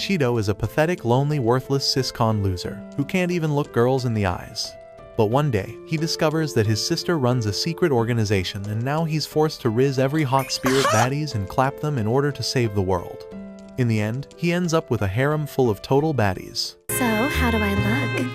Shidou is a pathetic, lonely, worthless cis-con loser who can't even look girls in the eyes. But one day, he discovers that his sister runs a secret organization and now he's forced to rizz every hot spirit baddies and clap them in order to save the world. In the end, he ends up with a harem full of total baddies. So, how do I look?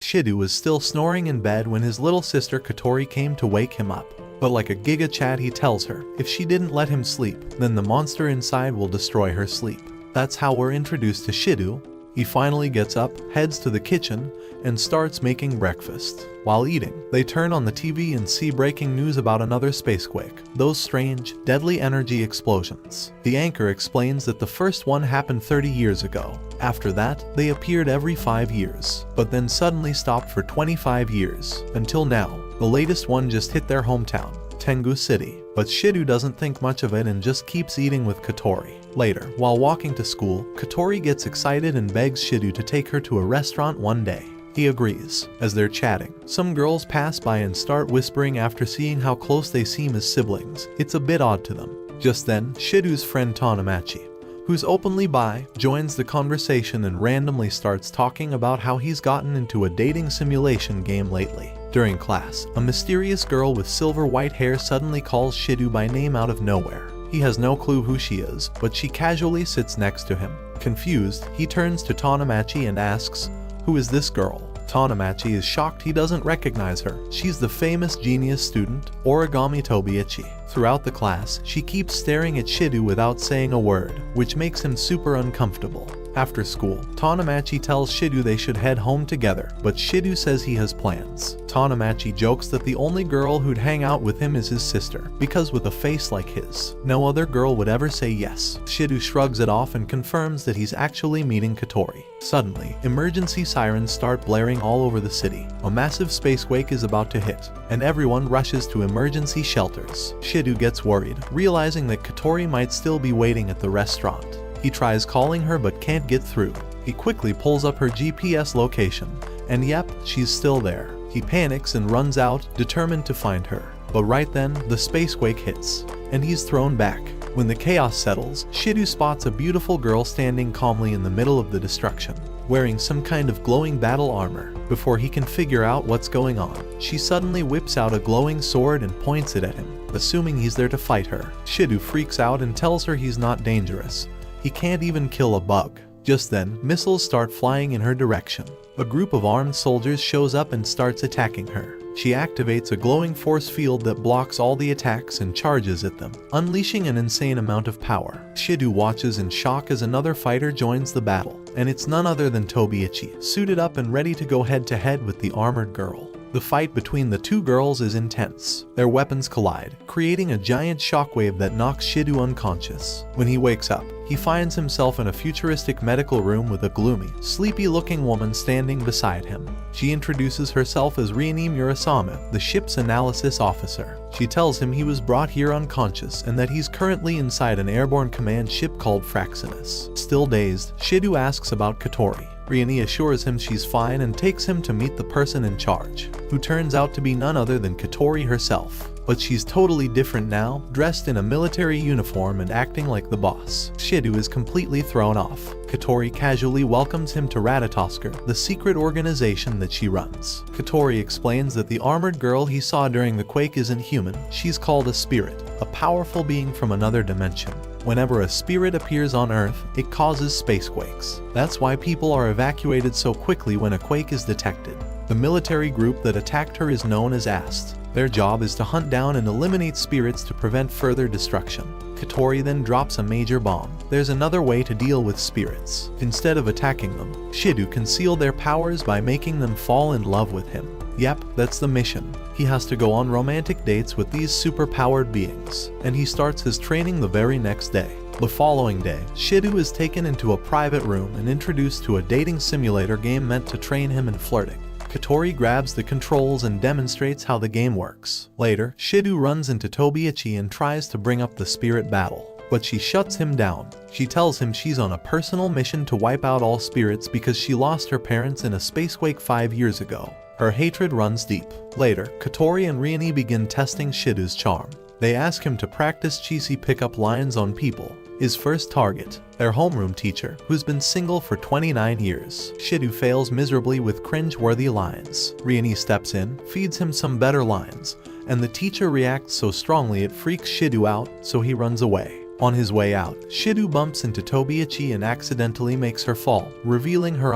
Shidou was still snoring in bed when his little sister Kotori came to wake him up. But like a Giga Chad, he tells her, if she didn't let him sleep, then the monster inside will destroy her sleep. That's how we're introduced to Shidou. He finally gets up, heads to the kitchen, and starts making breakfast. While eating, they turn on the TV and see breaking news about another spacequake, those strange, deadly energy explosions. The anchor explains that the first one happened 30 years ago. After that, they appeared every 5 years, but then suddenly stopped for 25 years, until now. The latest one just hit their hometown, Tengu City. But Shidou doesn't think much of it and just keeps eating with Kotori. Later, while walking to school, Kotori gets excited and begs Shidou to take her to a restaurant one day. He agrees. As they're chatting, some girls pass by and start whispering after seeing how close they seem as siblings. It's a bit odd to them. Just then, Shidou's friend Tanamachi, who's openly bi, joins the conversation and randomly starts talking about how he's gotten into a dating simulation game lately. During class, a mysterious girl with silver white hair suddenly calls Shidou by name out of nowhere. He has no clue who she is, but she casually sits next to him. Confused, he turns to Tanamachi and asks, "Who is this girl?" Tanamachi is shocked he doesn't recognize her. She's the famous genius student, Origami Tobiichi. Throughout the class, she keeps staring at Shidou without saying a word, which makes him super uncomfortable. After school, Tanamachi tells Shidou they should head home together, but Shidou says he has plans. Tanamachi jokes that the only girl who'd hang out with him is his sister, because with a face like his, no other girl would ever say yes. Shidou shrugs it off and confirms that he's actually meeting Kotori. Suddenly, emergency sirens start blaring all over the city. A massive spacequake is about to hit, and everyone rushes to emergency shelters. Shidou gets worried, realizing that Kotori might still be waiting at the restaurant. He tries calling her but can't get through. He quickly pulls up her GPS location, and yep, she's still there. He panics and runs out, determined to find her. But right then, the spacequake hits, and he's thrown back. When the chaos settles, Shidou spots a beautiful girl standing calmly in the middle of the destruction, wearing some kind of glowing battle armor. Before he can figure out what's going on, she suddenly whips out a glowing sword and points it at him, assuming he's there to fight her. Shidou freaks out and tells her he's not dangerous. He can't even kill a bug. Just then, missiles start flying in her direction. A group of armed soldiers shows up and starts attacking her. She activates a glowing force field that blocks all the attacks and charges at them, unleashing an insane amount of power. Shidou watches in shock as another fighter joins the battle, and it's none other than Tobiichi, suited up and ready to go head-to-head with the armored girl. The fight between the two girls is intense. Their weapons collide, creating a giant shockwave that knocks Shidou unconscious. When he wakes up, he finds himself in a futuristic medical room with a gloomy, sleepy-looking woman standing beside him. She introduces herself as Eurasian, the ship's analysis officer. She tells him he was brought here unconscious and that he's currently inside an airborne command ship called Fraxinus. Still dazed, Shidou asks about Kotori. Riani assures him she's fine and takes him to meet the person in charge, who turns out to be none other than Kotori herself. But she's totally different now, dressed in a military uniform and acting like the boss. Shidou is completely thrown off. Kotori casually welcomes him to Ratatosker, the secret organization that she runs. Kotori explains that the armored girl he saw during the quake isn't human. She's called a spirit, a powerful being from another dimension. Whenever a spirit appears on Earth, it causes spacequakes. That's why people are evacuated so quickly when a quake is detected. The military group that attacked her is known as AST. Their job is to hunt down and eliminate spirits to prevent further destruction. Kotori then drops a major bomb. There's another way to deal with spirits. Instead of attacking them, Shidou concealed their powers by making them fall in love with him. Yep, that's the mission. He has to go on romantic dates with these super-powered beings, and he starts his training the very next day. The following day, Shidou is taken into a private room and introduced to a dating simulator game meant to train him in flirting. Kotori grabs the controls and demonstrates how the game works. Later, Shidou runs into Tobiichi and tries to bring up the spirit battle, but she shuts him down. She tells him she's on a personal mission to wipe out all spirits because she lost her parents in a spacequake 5 years ago. Her hatred runs deep. Later, Kotori and Riani begin testing Shidou's charm. They ask him to practice cheesy pickup lines on people, His first target, their homeroom teacher, who's been single for 29 years. Shidou fails miserably with cringe-worthy lines. Riani steps in, feeds him some better lines, and the teacher reacts so strongly it freaks Shidou out, so he runs away. On his way out, Shidou bumps into Tobiichi and accidentally makes her fall, revealing her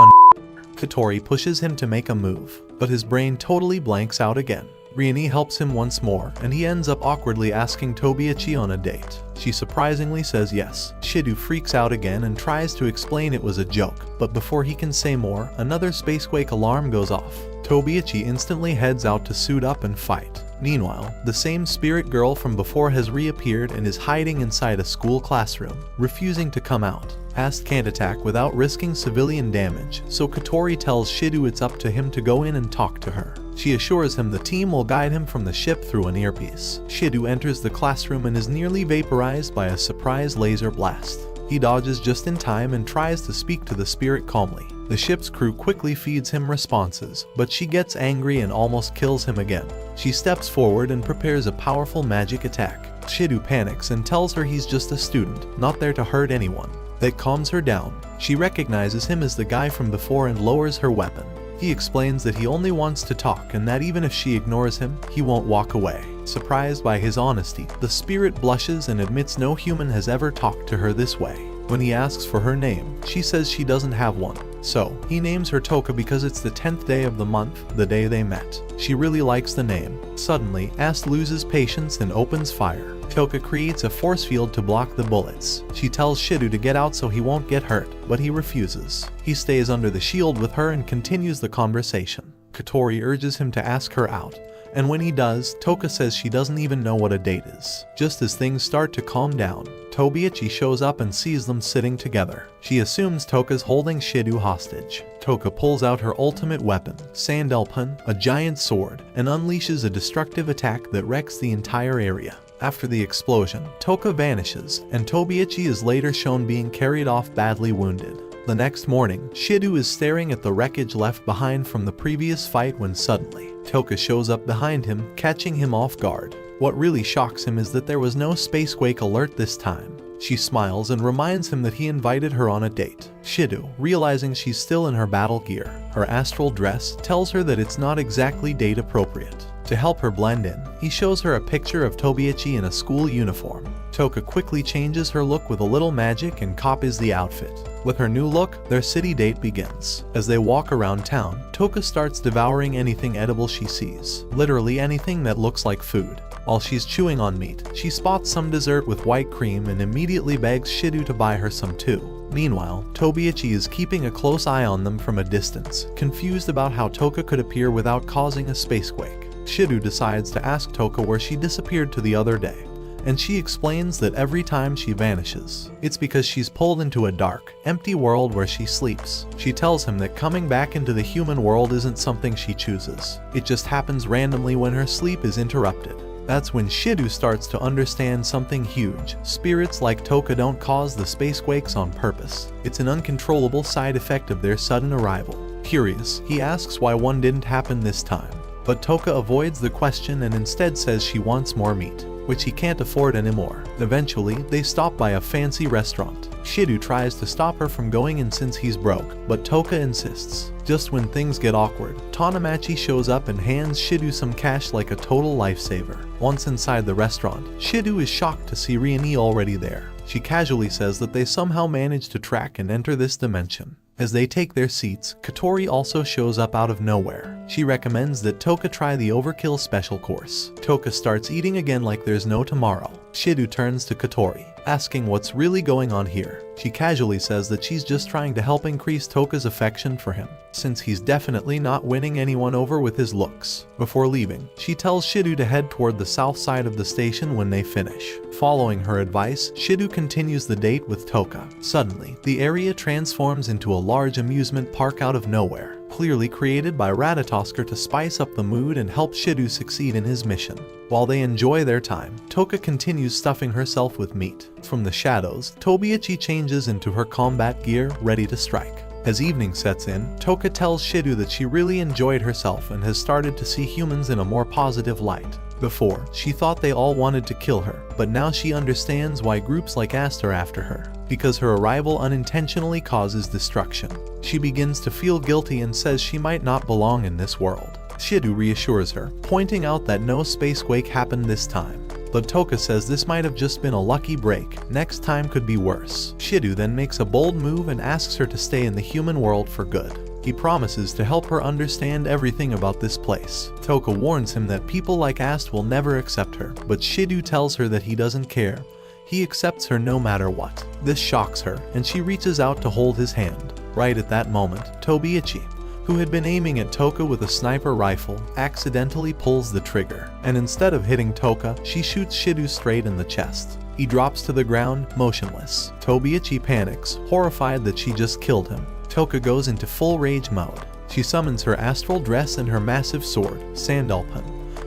Kotori pushes him to make a move, but his brain totally blanks out again. Riani helps him once more, and he ends up awkwardly asking Tobiichi on a date. She surprisingly says yes. Shidou freaks out again and tries to explain it was a joke, but before he can say more, another spacequake alarm goes off. Tobiichi instantly heads out to suit up and fight. Meanwhile, the same spirit girl from before has reappeared and is hiding inside a school classroom, refusing to come out. Ast can't attack without risking civilian damage, so Kotori tells Shidou it's up to him to go in and talk to her. She assures him the team will guide him from the ship through an earpiece. Shidou enters the classroom and is nearly vaporized by a surprise laser blast. He dodges just in time and tries to speak to the spirit calmly. The ship's crew quickly feeds him responses, but she gets angry and almost kills him again. She steps forward and prepares a powerful magic attack. Shidou panics and tells her he's just a student, not there to hurt anyone. That calms her down. She recognizes him as the guy from before and lowers her weapon. He explains that he only wants to talk and that even if she ignores him, he won't walk away. Surprised by his honesty, the spirit blushes and admits no human has ever talked to her this way. When he asks for her name, she says she doesn't have one. So, he names her Toka because it's the 10th day of the month, the day they met. She really likes the name. Suddenly, Ast loses patience and opens fire. Toka creates a force field to block the bullets. She tells Shidou to get out so he won't get hurt, but he refuses. He stays under the shield with her and continues the conversation. Kotori urges him to ask her out, and when he does, Toka says she doesn't even know what a date is. Just as things start to calm down, Tobiichi shows up and sees them sitting together. She assumes Toka's holding Shidou hostage. Toka pulls out her ultimate weapon, Sandelpun, a giant sword, and unleashes a destructive attack that wrecks the entire area. After the explosion, Toka vanishes, and Tobiichi is later shown being carried off badly wounded. The next morning, Shidou is staring at the wreckage left behind from the previous fight when suddenly, Toka shows up behind him, catching him off guard. What really shocks him is that there was no spacequake alert this time. She smiles and reminds him that he invited her on a date. Shidou, realizing she's still in her battle gear, her astral dress, tells her that it's not exactly date appropriate. To help her blend in, he shows her a picture of Tobiichi in a school uniform. Toka quickly changes her look with a little magic and copies the outfit. With her new look, their city date begins. As they walk around town, Toka starts devouring anything edible she sees, literally anything that looks like food. While she's chewing on meat, she spots some dessert with white cream and immediately begs Shidou to buy her some too. Meanwhile, Tobiichi is keeping a close eye on them from a distance, confused about how Toka could appear without causing a spacequake. Shidou decides to ask Toka where she disappeared to the other day, and she explains that every time she vanishes, it's because she's pulled into a dark, empty world where she sleeps. She tells him that coming back into the human world isn't something she chooses. It just happens randomly when her sleep is interrupted. That's when Shidou starts to understand something huge. Spirits like Toka don't cause the spacequakes on purpose. It's an uncontrollable side effect of their sudden arrival. Curious, he asks why one didn't happen this time. But Toka avoids the question and instead says she wants more meat, which he can't afford anymore. Eventually, they stop by a fancy restaurant. Shidou tries to stop her from going in since he's broke, but Toka insists. Just when things get awkward, Tanamachi shows up and hands Shidou some cash like a total lifesaver. Once inside the restaurant, Shidou is shocked to see Riani already there. She casually says that they somehow managed to track and enter this dimension. As they take their seats, Kotori also shows up out of nowhere. She recommends that Toka try the overkill special course. Toka starts eating again like there's no tomorrow. Shidou turns to Kotori, asking what's really going on here. She casually says that she's just trying to help increase Toka's affection for him, since he's definitely not winning anyone over with his looks. Before leaving, she tells Shidou to head toward the south side of the station when they finish. Following her advice, Shidou continues the date with Toka. Suddenly, the area transforms into a large amusement park out of nowhere, clearly created by Ratatosker to spice up the mood and help Shidou succeed in his mission. While they enjoy their time, Toka continues stuffing herself with meat. From the shadows, Tobiichi changes into her combat gear, ready to strike. As evening sets in, Toka tells Shidou that she really enjoyed herself and has started to see humans in a more positive light. Before, she thought they all wanted to kill her, but now she understands why groups like Ast are after her, because her arrival unintentionally causes destruction. She begins to feel guilty and says she might not belong in this world. Shidou reassures her, pointing out that no space quake happened this time. But Toka says this might have just been a lucky break, next time could be worse. Shidou then makes a bold move and asks her to stay in the human world for good. He promises to help her understand everything about this place. Toka warns him that people like Ast will never accept her, but Shidou tells her that he doesn't care. He accepts her no matter what. This shocks her, and she reaches out to hold his hand. Right at that moment, Tobiichi, who had been aiming at Toka with a sniper rifle, accidentally pulls the trigger, and instead of hitting Toka, she shoots Shidou straight in the chest. He drops to the ground, motionless. Tobiichi panics, horrified that she just killed him. Toka goes into full rage mode. She summons her astral dress and her massive sword, Sandalpon,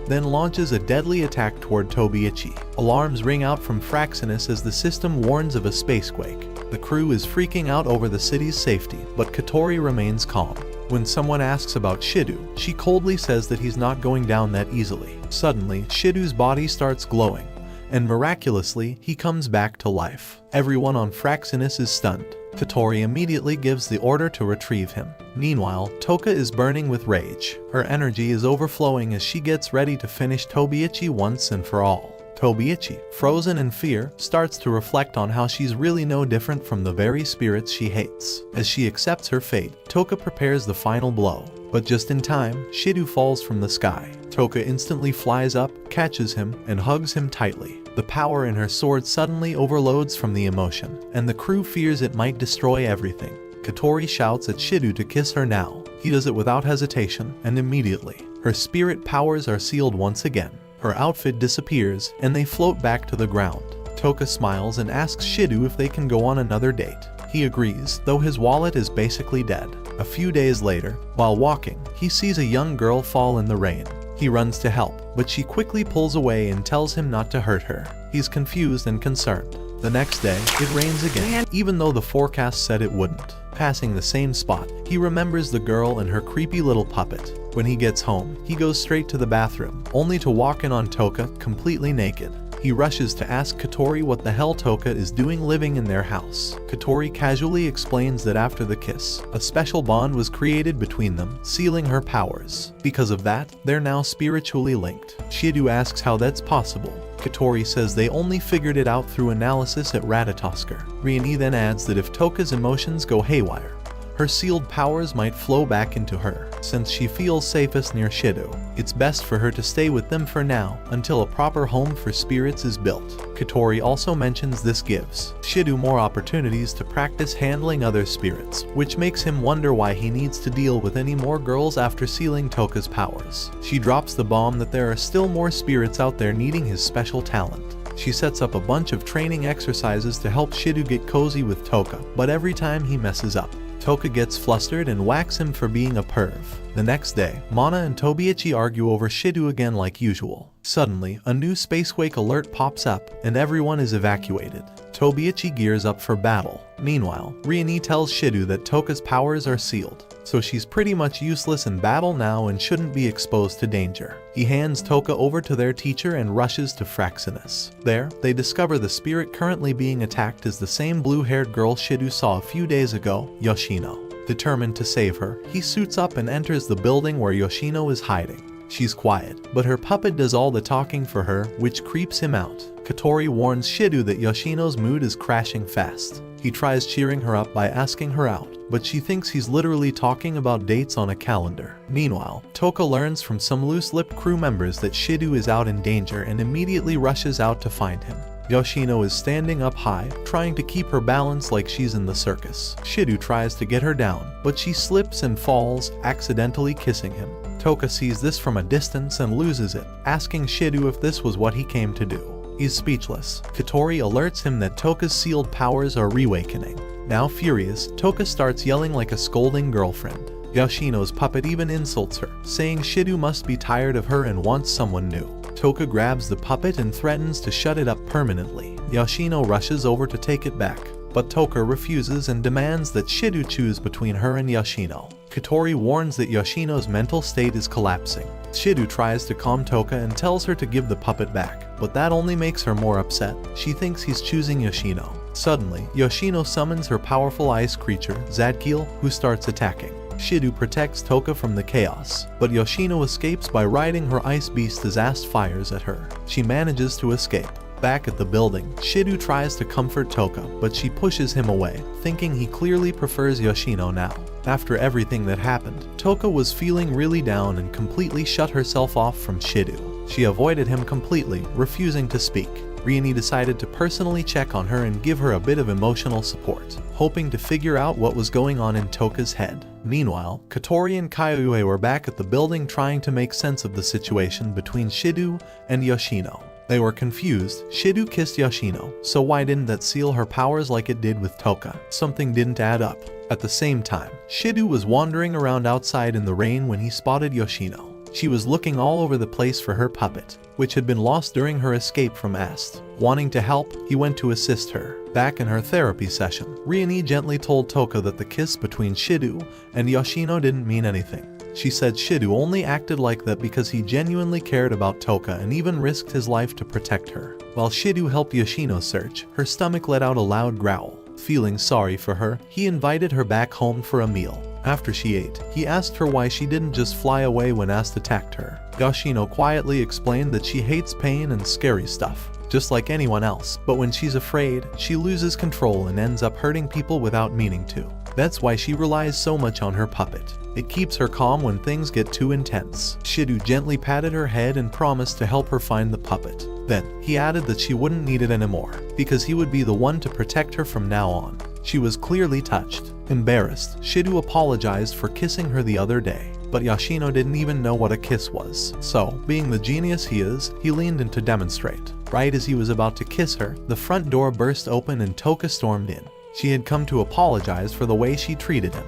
then launches a deadly attack toward Tobiichi. Alarms ring out from Fraxinus as the system warns of a spacequake. The crew is freaking out over the city's safety, but Kotori remains calm. When someone asks about Shidou, she coldly says that he's not going down that easily. Suddenly, Shidou's body starts glowing, and miraculously, he comes back to life. Everyone on Fraxinus is stunned. Kotori immediately gives the order to retrieve him. Meanwhile, Toka is burning with rage. Her energy is overflowing as she gets ready to finish Tobiichi once and for all. Tobiichi, frozen in fear, starts to reflect on how she's really no different from the very spirits she hates. As she accepts her fate, Toka prepares the final blow. But just in time, Shidou falls from the sky. Toka instantly flies up, catches him, and hugs him tightly. The power in her sword suddenly overloads from the emotion, and the crew fears it might destroy everything. Kotori shouts at Shidou to kiss her now. He does it without hesitation, and immediately, her spirit powers are sealed once again. Her outfit disappears, and they float back to the ground. Toka smiles and asks Shidou if they can go on another date. He agrees, though his wallet is basically dead. A few days later, while walking, he sees a young girl fall in the rain. He runs to help, but she quickly pulls away and tells him not to hurt her. He's confused and concerned. The next day, it rains again, even though the forecast said it wouldn't. Passing the same spot, he remembers the girl and her creepy little puppet. When he gets home, he goes straight to the bathroom, only to walk in on Toka completely naked. He rushes to ask Kotori what the hell Toka is doing living in their house. Kotori casually explains that after the kiss, a special bond was created between them, sealing her powers. Because of that, they're now spiritually linked. Shidou asks how that's possible. Kotori says they only figured it out through analysis at Ratatoskr. Riani then adds that if Toka's emotions go haywire, her sealed powers might flow back into her. Since she feels safest near Shidou, it's best for her to stay with them for now, until a proper home for spirits is built. Kotori also mentions this gives Shidou more opportunities to practice handling other spirits, which makes him wonder why he needs to deal with any more girls after sealing Toka's powers. She drops the bomb that there are still more spirits out there needing his special talent. She sets up a bunch of training exercises to help Shidou get cozy with Toka, but every time he messes up, Toka gets flustered and whacks him for being a perv. The next day, Mana and Tobiichi argue over Shidou again like usual. Suddenly, a new spacequake alert pops up, and everyone is evacuated. Tobiichi gears up for battle. Meanwhile, Riani tells Shidou that Toka's powers are sealed, so she's pretty much useless in battle now and shouldn't be exposed to danger. He hands Toka over to their teacher and rushes to Fraxinus. There, they discover the spirit currently being attacked is the same blue-haired girl Shidou saw a few days ago, Yoshino. Determined to save her, he suits up and enters the building where Yoshino is hiding. She's quiet, but her puppet does all the talking for her, which creeps him out. Kotori warns Shidou that Yoshino's mood is crashing fast. He tries cheering her up by asking her out, but she thinks he's literally talking about dates on a calendar. Meanwhile, Toka learns from some loose-lipped crew members that Shidou is out in danger and immediately rushes out to find him. Yoshino is standing up high, trying to keep her balance like she's in the circus. Shidou tries to get her down, but she slips and falls, accidentally kissing him. Toka sees this from a distance and loses it, asking Shidou if this was what he came to do. He's speechless. Kotori alerts him that Toka's sealed powers are reawakening. Now furious, Toka starts yelling like a scolding girlfriend. Yoshino's puppet even insults her, saying Shidou must be tired of her and wants someone new. Toka grabs the puppet and threatens to shut it up permanently. Yoshino rushes over to take it back, but Toka refuses and demands that Shidou choose between her and Yoshino. Kotori warns that Yoshino's mental state is collapsing. Shidou tries to calm Toka and tells her to give the puppet back, but that only makes her more upset. She thinks he's choosing Yoshino. Suddenly, Yoshino summons her powerful ice creature, Zadkiel, who starts attacking. Shidou protects Toka from the chaos, but Yoshino escapes by riding her ice beast as Ast fires at her. She manages to escape. Back at the building, Shidou tries to comfort Toka, but she pushes him away, thinking he clearly prefers Yoshino now. After everything that happened, Toka was feeling really down and completely shut herself off from Shidou. She avoided him completely, refusing to speak. Rieni decided to personally check on her and give her a bit of emotional support, hoping to figure out what was going on in Toka's head. Meanwhile, Kotori and Kaiue were back at the building trying to make sense of the situation between Shidou and Yoshino. They were confused. Shidou kissed Yoshino, so why didn't that seal her powers like it did with Toka? Something didn't add up. At the same time, Shidou was wandering around outside in the rain when he spotted Yoshino. She was looking all over the place for her puppet, which had been lost during her escape from Ast. Wanting to help, he went to assist her. Back in her therapy session, Rieni gently told Toka that the kiss between Shidou and Yoshino didn't mean anything. She said Shidou only acted like that because he genuinely cared about Toka and even risked his life to protect her. While Shidou helped Yoshino search, her stomach let out a loud growl. Feeling sorry for her, he invited her back home for a meal. After she ate, he asked her why she didn't just fly away when Ast attacked her. Yoshino quietly explained that she hates pain and scary stuff, just like anyone else, but when she's afraid, she loses control and ends up hurting people without meaning to. That's why she relies so much on her puppet. It keeps her calm when things get too intense. Shidou gently patted her head and promised to help her find the puppet. Then, he added that she wouldn't need it anymore, because he would be the one to protect her from now on. She was clearly touched. Embarrassed, Shidou apologized for kissing her the other day, but Yoshino didn't even know what a kiss was. So, being the genius he is, he leaned in to demonstrate. Right as he was about to kiss her, the front door burst open and Toka stormed in. She had come to apologize for the way she treated him,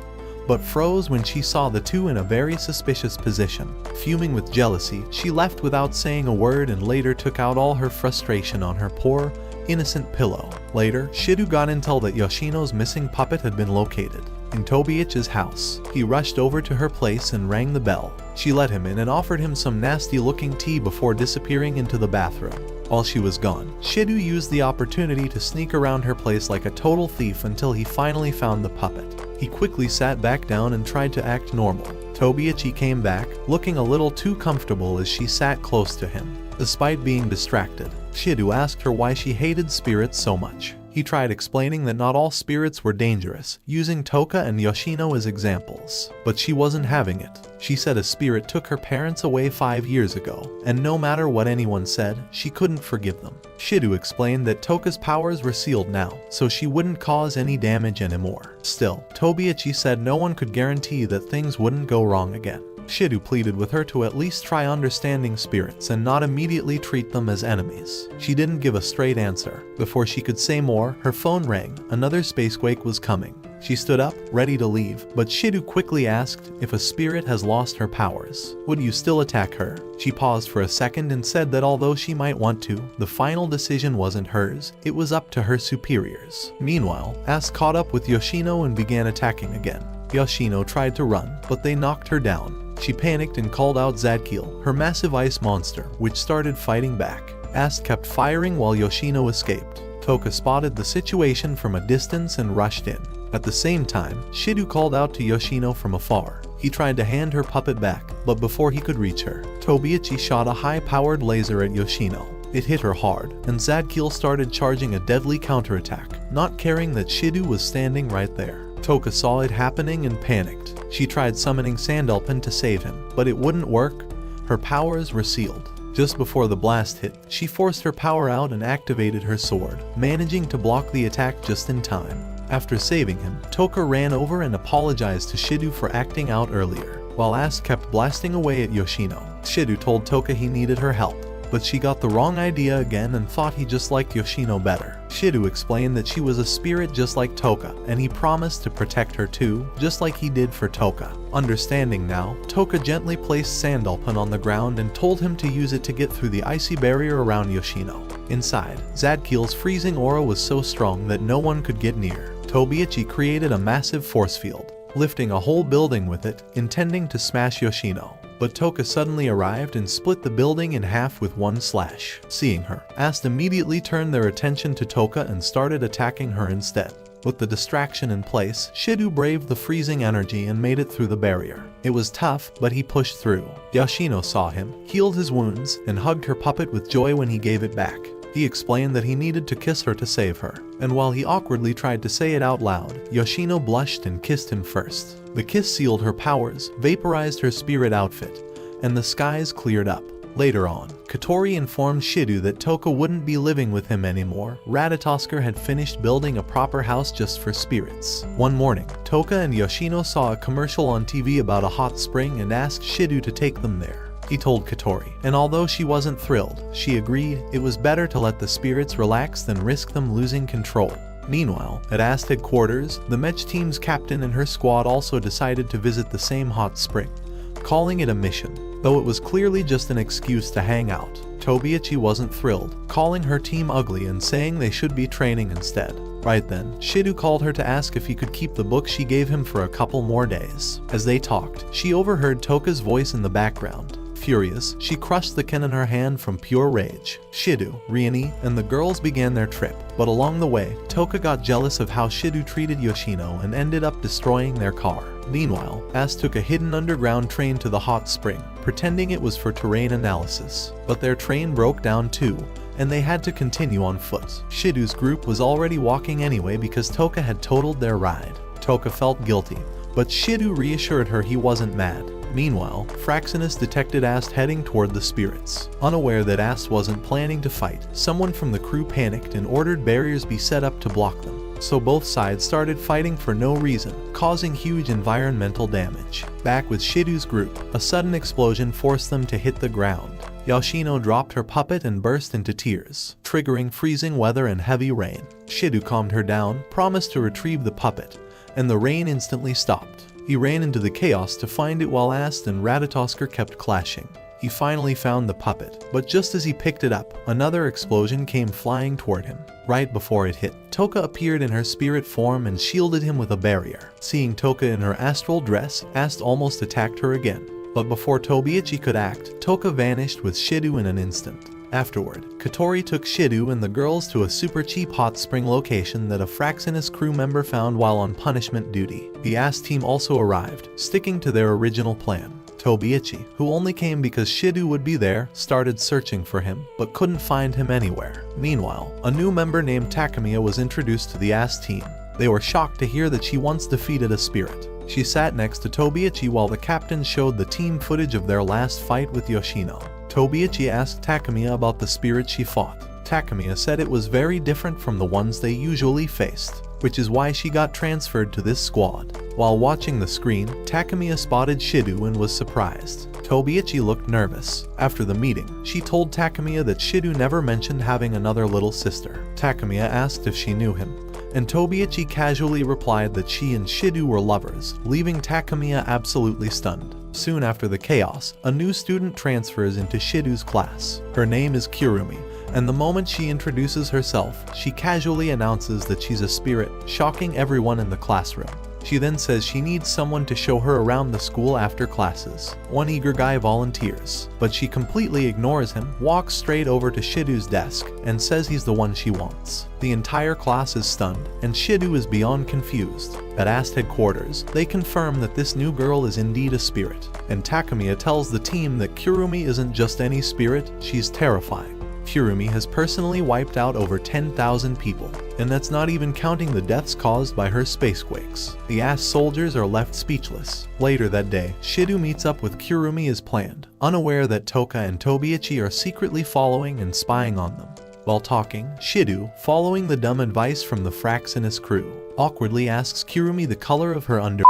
but froze when she saw the two in a very suspicious position. Fuming with jealousy, she left without saying a word and later took out all her frustration on her poor, innocent pillow. Later, Shidou got intel that Yoshino's missing puppet had been located in Tobiichi's house. He rushed over to her place and rang the bell. She let him in and offered him some nasty-looking tea before disappearing into the bathroom. While she was gone, Shidou used the opportunity to sneak around her place like a total thief until he finally found the puppet. He quickly sat back down and tried to act normal. Tobiichi came back, looking a little too comfortable as she sat close to him. Despite being distracted, Shidou asked her why she hated spirits so much. He tried explaining that not all spirits were dangerous, using Toka and Yoshino as examples, but she wasn't having it. She said a spirit took her parents away 5 years ago, and no matter what anyone said, she couldn't forgive them. Shidou explained that Toka's powers were sealed now, so she wouldn't cause any damage anymore. Still, Tobiichi said no one could guarantee that things wouldn't go wrong again. Shidou pleaded with her to at least try understanding spirits and not immediately treat them as enemies. She didn't give a straight answer. Before she could say more, her phone rang. Another space quake was coming. She stood up, ready to leave, but Shidou quickly asked if a spirit has lost her powers, would you still attack her? She paused for a second and said that although she might want to, the final decision wasn't hers, it was up to her superiors. Meanwhile, Ast caught up with Yoshino and began attacking again. Yoshino tried to run, but they knocked her down. She panicked and called out Zadkiel, her massive ice monster, which started fighting back. Ast kept firing while Yoshino escaped. Toka spotted the situation from a distance and rushed in. At the same time, Shidou called out to Yoshino from afar. He tried to hand her puppet back, but before he could reach her, Tobiichi shot a high-powered laser at Yoshino. It hit her hard, and Zadkiel started charging a deadly counterattack, not caring that Shidou was standing right there. Toka saw it happening and panicked. She tried summoning Sandalpin to save him, but it wouldn't work. Her powers were sealed. Just before the blast hit, she forced her power out and activated her sword, managing to block the attack just in time. After saving him, Toka ran over and apologized to Shidou for acting out earlier. While Ast kept blasting away at Yoshino, Shidou told Toka he needed her help, but she got the wrong idea again and thought he just liked Yoshino better. Shidou explained that she was a spirit just like Toka, and he promised to protect her too, just like he did for Toka. Understanding now, Toka gently placed Sandalpin on the ground and told him to use it to get through the icy barrier around Yoshino. Inside, Zadkiel's freezing aura was so strong that no one could get near. Tobiichi created a massive force field. lifting a whole building with it, intending to smash Yoshino. But Toka suddenly arrived and split the building in half with one slash. Seeing her, Ast immediately turned their attention to Toka and started attacking her instead. With the distraction in place, Shidou braved the freezing energy and made it through the barrier. It was tough, but he pushed through. Yoshino saw him, healed his wounds, and hugged her puppet with joy when he gave it back. He explained that he needed to kiss her to save her, and while he awkwardly tried to say it out loud, Yoshino blushed and kissed him first. The kiss sealed her powers, vaporized her spirit outfit, and the skies cleared up. Later on, Kotori informed Shidou that Toka wouldn't be living with him anymore. Ratatoskr had finished building a proper house just for spirits. One morning, Toka and Yoshino saw a commercial on TV about a hot spring and asked Shidou to take them there. He told Kotori, and although she wasn't thrilled, she agreed it was better to let the spirits relax than risk them losing control. Meanwhile, at Ast headquarters, the Mech team's captain and her squad also decided to visit the same hot spring, calling it a mission, though it was clearly just an excuse to hang out. Tobiichi wasn't thrilled, calling her team ugly and saying they should be training instead. Right then, Shidou called her to ask if he could keep the book she gave him for a couple more days. As they talked, she overheard Toka's voice in the background. Furious, she crushed the ken in her hand from pure rage. Shidou, Riani, and the girls began their trip, but along the way, Toka got jealous of how Shidou treated Yoshino and ended up destroying their car. Meanwhile, Ast took a hidden underground train to the hot spring, pretending it was for terrain analysis. But their train broke down too, and they had to continue on foot. Shidou's group was already walking anyway because Toka had totaled their ride. Toka felt guilty, but Shidou reassured her he wasn't mad. Meanwhile, Fraxinus detected Ast heading toward the spirits. Unaware that Ast wasn't planning to fight, someone from the crew panicked and ordered barriers be set up to block them. So both sides started fighting for no reason, causing huge environmental damage. Back with Shidou's group, a sudden explosion forced them to hit the ground. Yoshino dropped her puppet and burst into tears, triggering freezing weather and heavy rain. Shidou calmed her down, promised to retrieve the puppet, and the rain instantly stopped. He ran into the chaos to find it while Ast and Ratatoskr kept clashing. He finally found the puppet, but just as he picked it up, another explosion came flying toward him. Right before it hit, Toka appeared in her spirit form and shielded him with a barrier. Seeing Toka in her astral dress, Ast almost attacked her again. But before Tobiichi could act, Toka vanished with Shidou in an instant. Afterward, Kotori took Shidou and the girls to a super cheap hot spring location that a Fraxinus crew member found while on punishment duty. The Ast team also arrived, sticking to their original plan. Tobiichi, who only came because Shidou would be there, started searching for him, but couldn't find him anywhere. Meanwhile, a new member named Takemiya was introduced to the Ast team. They were shocked to hear that she once defeated a spirit. She sat next to Tobiichi while the captain showed the team footage of their last fight with Yoshino. Tobiichi asked Takemiya about the spirit she fought. Takemiya said it was very different from the ones they usually faced, which is why she got transferred to this squad. While watching the screen, Takemiya spotted Shidou and was surprised. Tobiichi looked nervous. After the meeting, she told Takemiya that Shidou never mentioned having another little sister. Takemiya asked if she knew him, and Tobiichi casually replied that she and Shidou were lovers, leaving Takemiya absolutely stunned. Soon after the chaos, a new student transfers into Shidou's class. Her name is Kurumi, and the moment she introduces herself, she casually announces that she's a spirit, shocking everyone in the classroom. She then says she needs someone to show her around the school after classes. One eager guy volunteers, but she completely ignores him, walks straight over to Shidou's desk, and says he's the one she wants. The entire class is stunned, and Shidou is beyond confused. At Ast headquarters, they confirm that this new girl is indeed a spirit, and Takemiya tells the team that Kurumi isn't just any spirit, she's terrifying. Kurumi has personally wiped out over 10,000 people, and that's not even counting the deaths caused by her space quakes. The Ast soldiers are left speechless. Later that day, Shidou meets up with Kurumi as planned, unaware that Toka and Tobiichi are secretly following and spying on them. While talking, Shidou, following the dumb advice from the Fraxinus crew, awkwardly asks Kurumi the color of her under.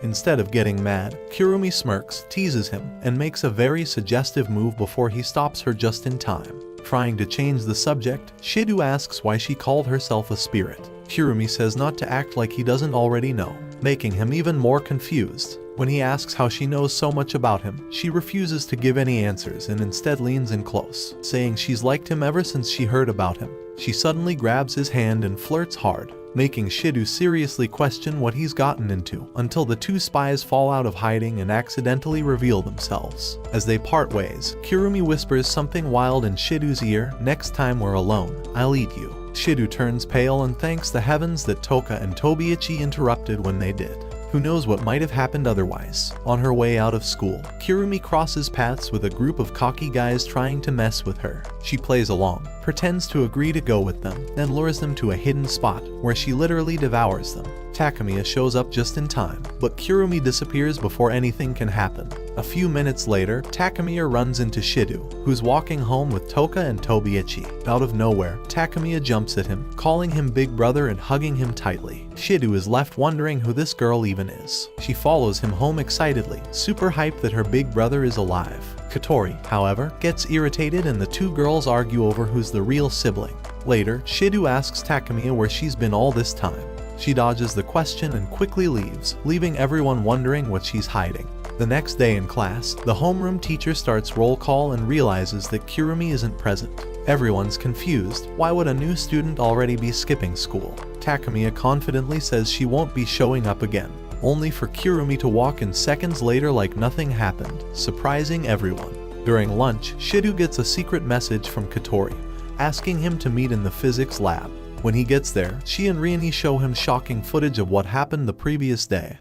Instead of getting mad, Kurumi smirks, teases him, and makes a very suggestive move before he stops her just in time. Trying to change the subject, Shidou asks why she called herself a spirit. Kurumi says not to act like he doesn't already know, making him even more confused. When he asks how she knows so much about him, she refuses to give any answers and instead leans in close, saying she's liked him ever since she heard about him. She suddenly grabs his hand and flirts hard. making Shidou seriously question what he's gotten into, until the two spies fall out of hiding and accidentally reveal themselves. As they part ways, Kirumi whispers something wild in Shidou's ear, "Next time we're alone, I'll eat you." Shidou turns pale and thanks the heavens that Toka and Tobiichi interrupted when they did. Who knows what might have happened otherwise. On her way out of school, Kirumi crosses paths with a group of cocky guys trying to mess with her. She plays along, pretends to agree to go with them, then lures them to a hidden spot where she literally devours them. Takemiya shows up just in time, but Kirumi disappears before anything can happen. A few minutes later, Takemiya runs into Shidou, who's walking home with Toka and Tobiichi. Out of nowhere, Takemiya jumps at him, calling him big brother and hugging him tightly. Shidou is left wondering who this girl even is. She follows him home excitedly, super hyped that her big brother is alive. Kotori, however, gets irritated and the two girls argue over who's the real sibling. Later, Shidou asks Takemiya where she's been all this time. She dodges the question and quickly leaves, leaving everyone wondering what she's hiding. The next day in class, the homeroom teacher starts roll call and realizes that Kirumi isn't present. Everyone's confused. Why would a new student already be skipping school? Takemiya confidently says she won't be showing up again, only for Kirumi to walk in seconds later like nothing happened, surprising everyone. During lunch, Shidou gets a secret message from Kotori, asking him to meet in the physics lab. When he gets there, she and Riani show him shocking footage of what happened the previous day.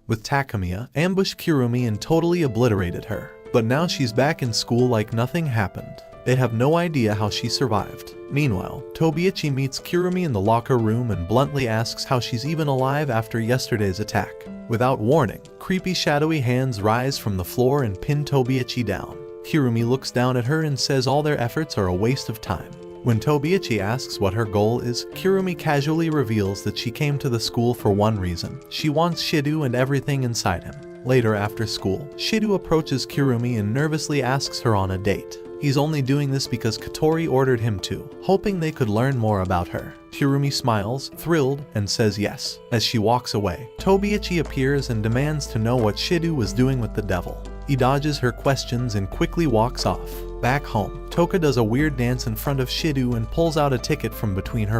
With Takemiya, ambushed Kirumi and totally obliterated her. But now she's back in school like nothing happened. They have no idea how she survived. Meanwhile, Tobiichi meets Kirumi in the locker room and bluntly asks how she's even alive after yesterday's attack. Without warning, creepy shadowy hands rise from the floor and pin Tobiichi down. Kirumi looks down at her and says all their efforts are a waste of time. When Tobiichi asks what her goal is, Kirumi casually reveals that she came to the school for one reason. She wants Shidou and everything inside him. Later after school, Shidou approaches Kirumi and nervously asks her on a date. He's only doing this because Kotori ordered him to, hoping they could learn more about her. Kirumi smiles, thrilled, and says yes. As she walks away, Tobiichi appears and demands to know what Shidou was doing with the devil. He dodges her questions and quickly walks off. Back home, Toka does a weird dance in front of Shidou and pulls out a ticket from between her.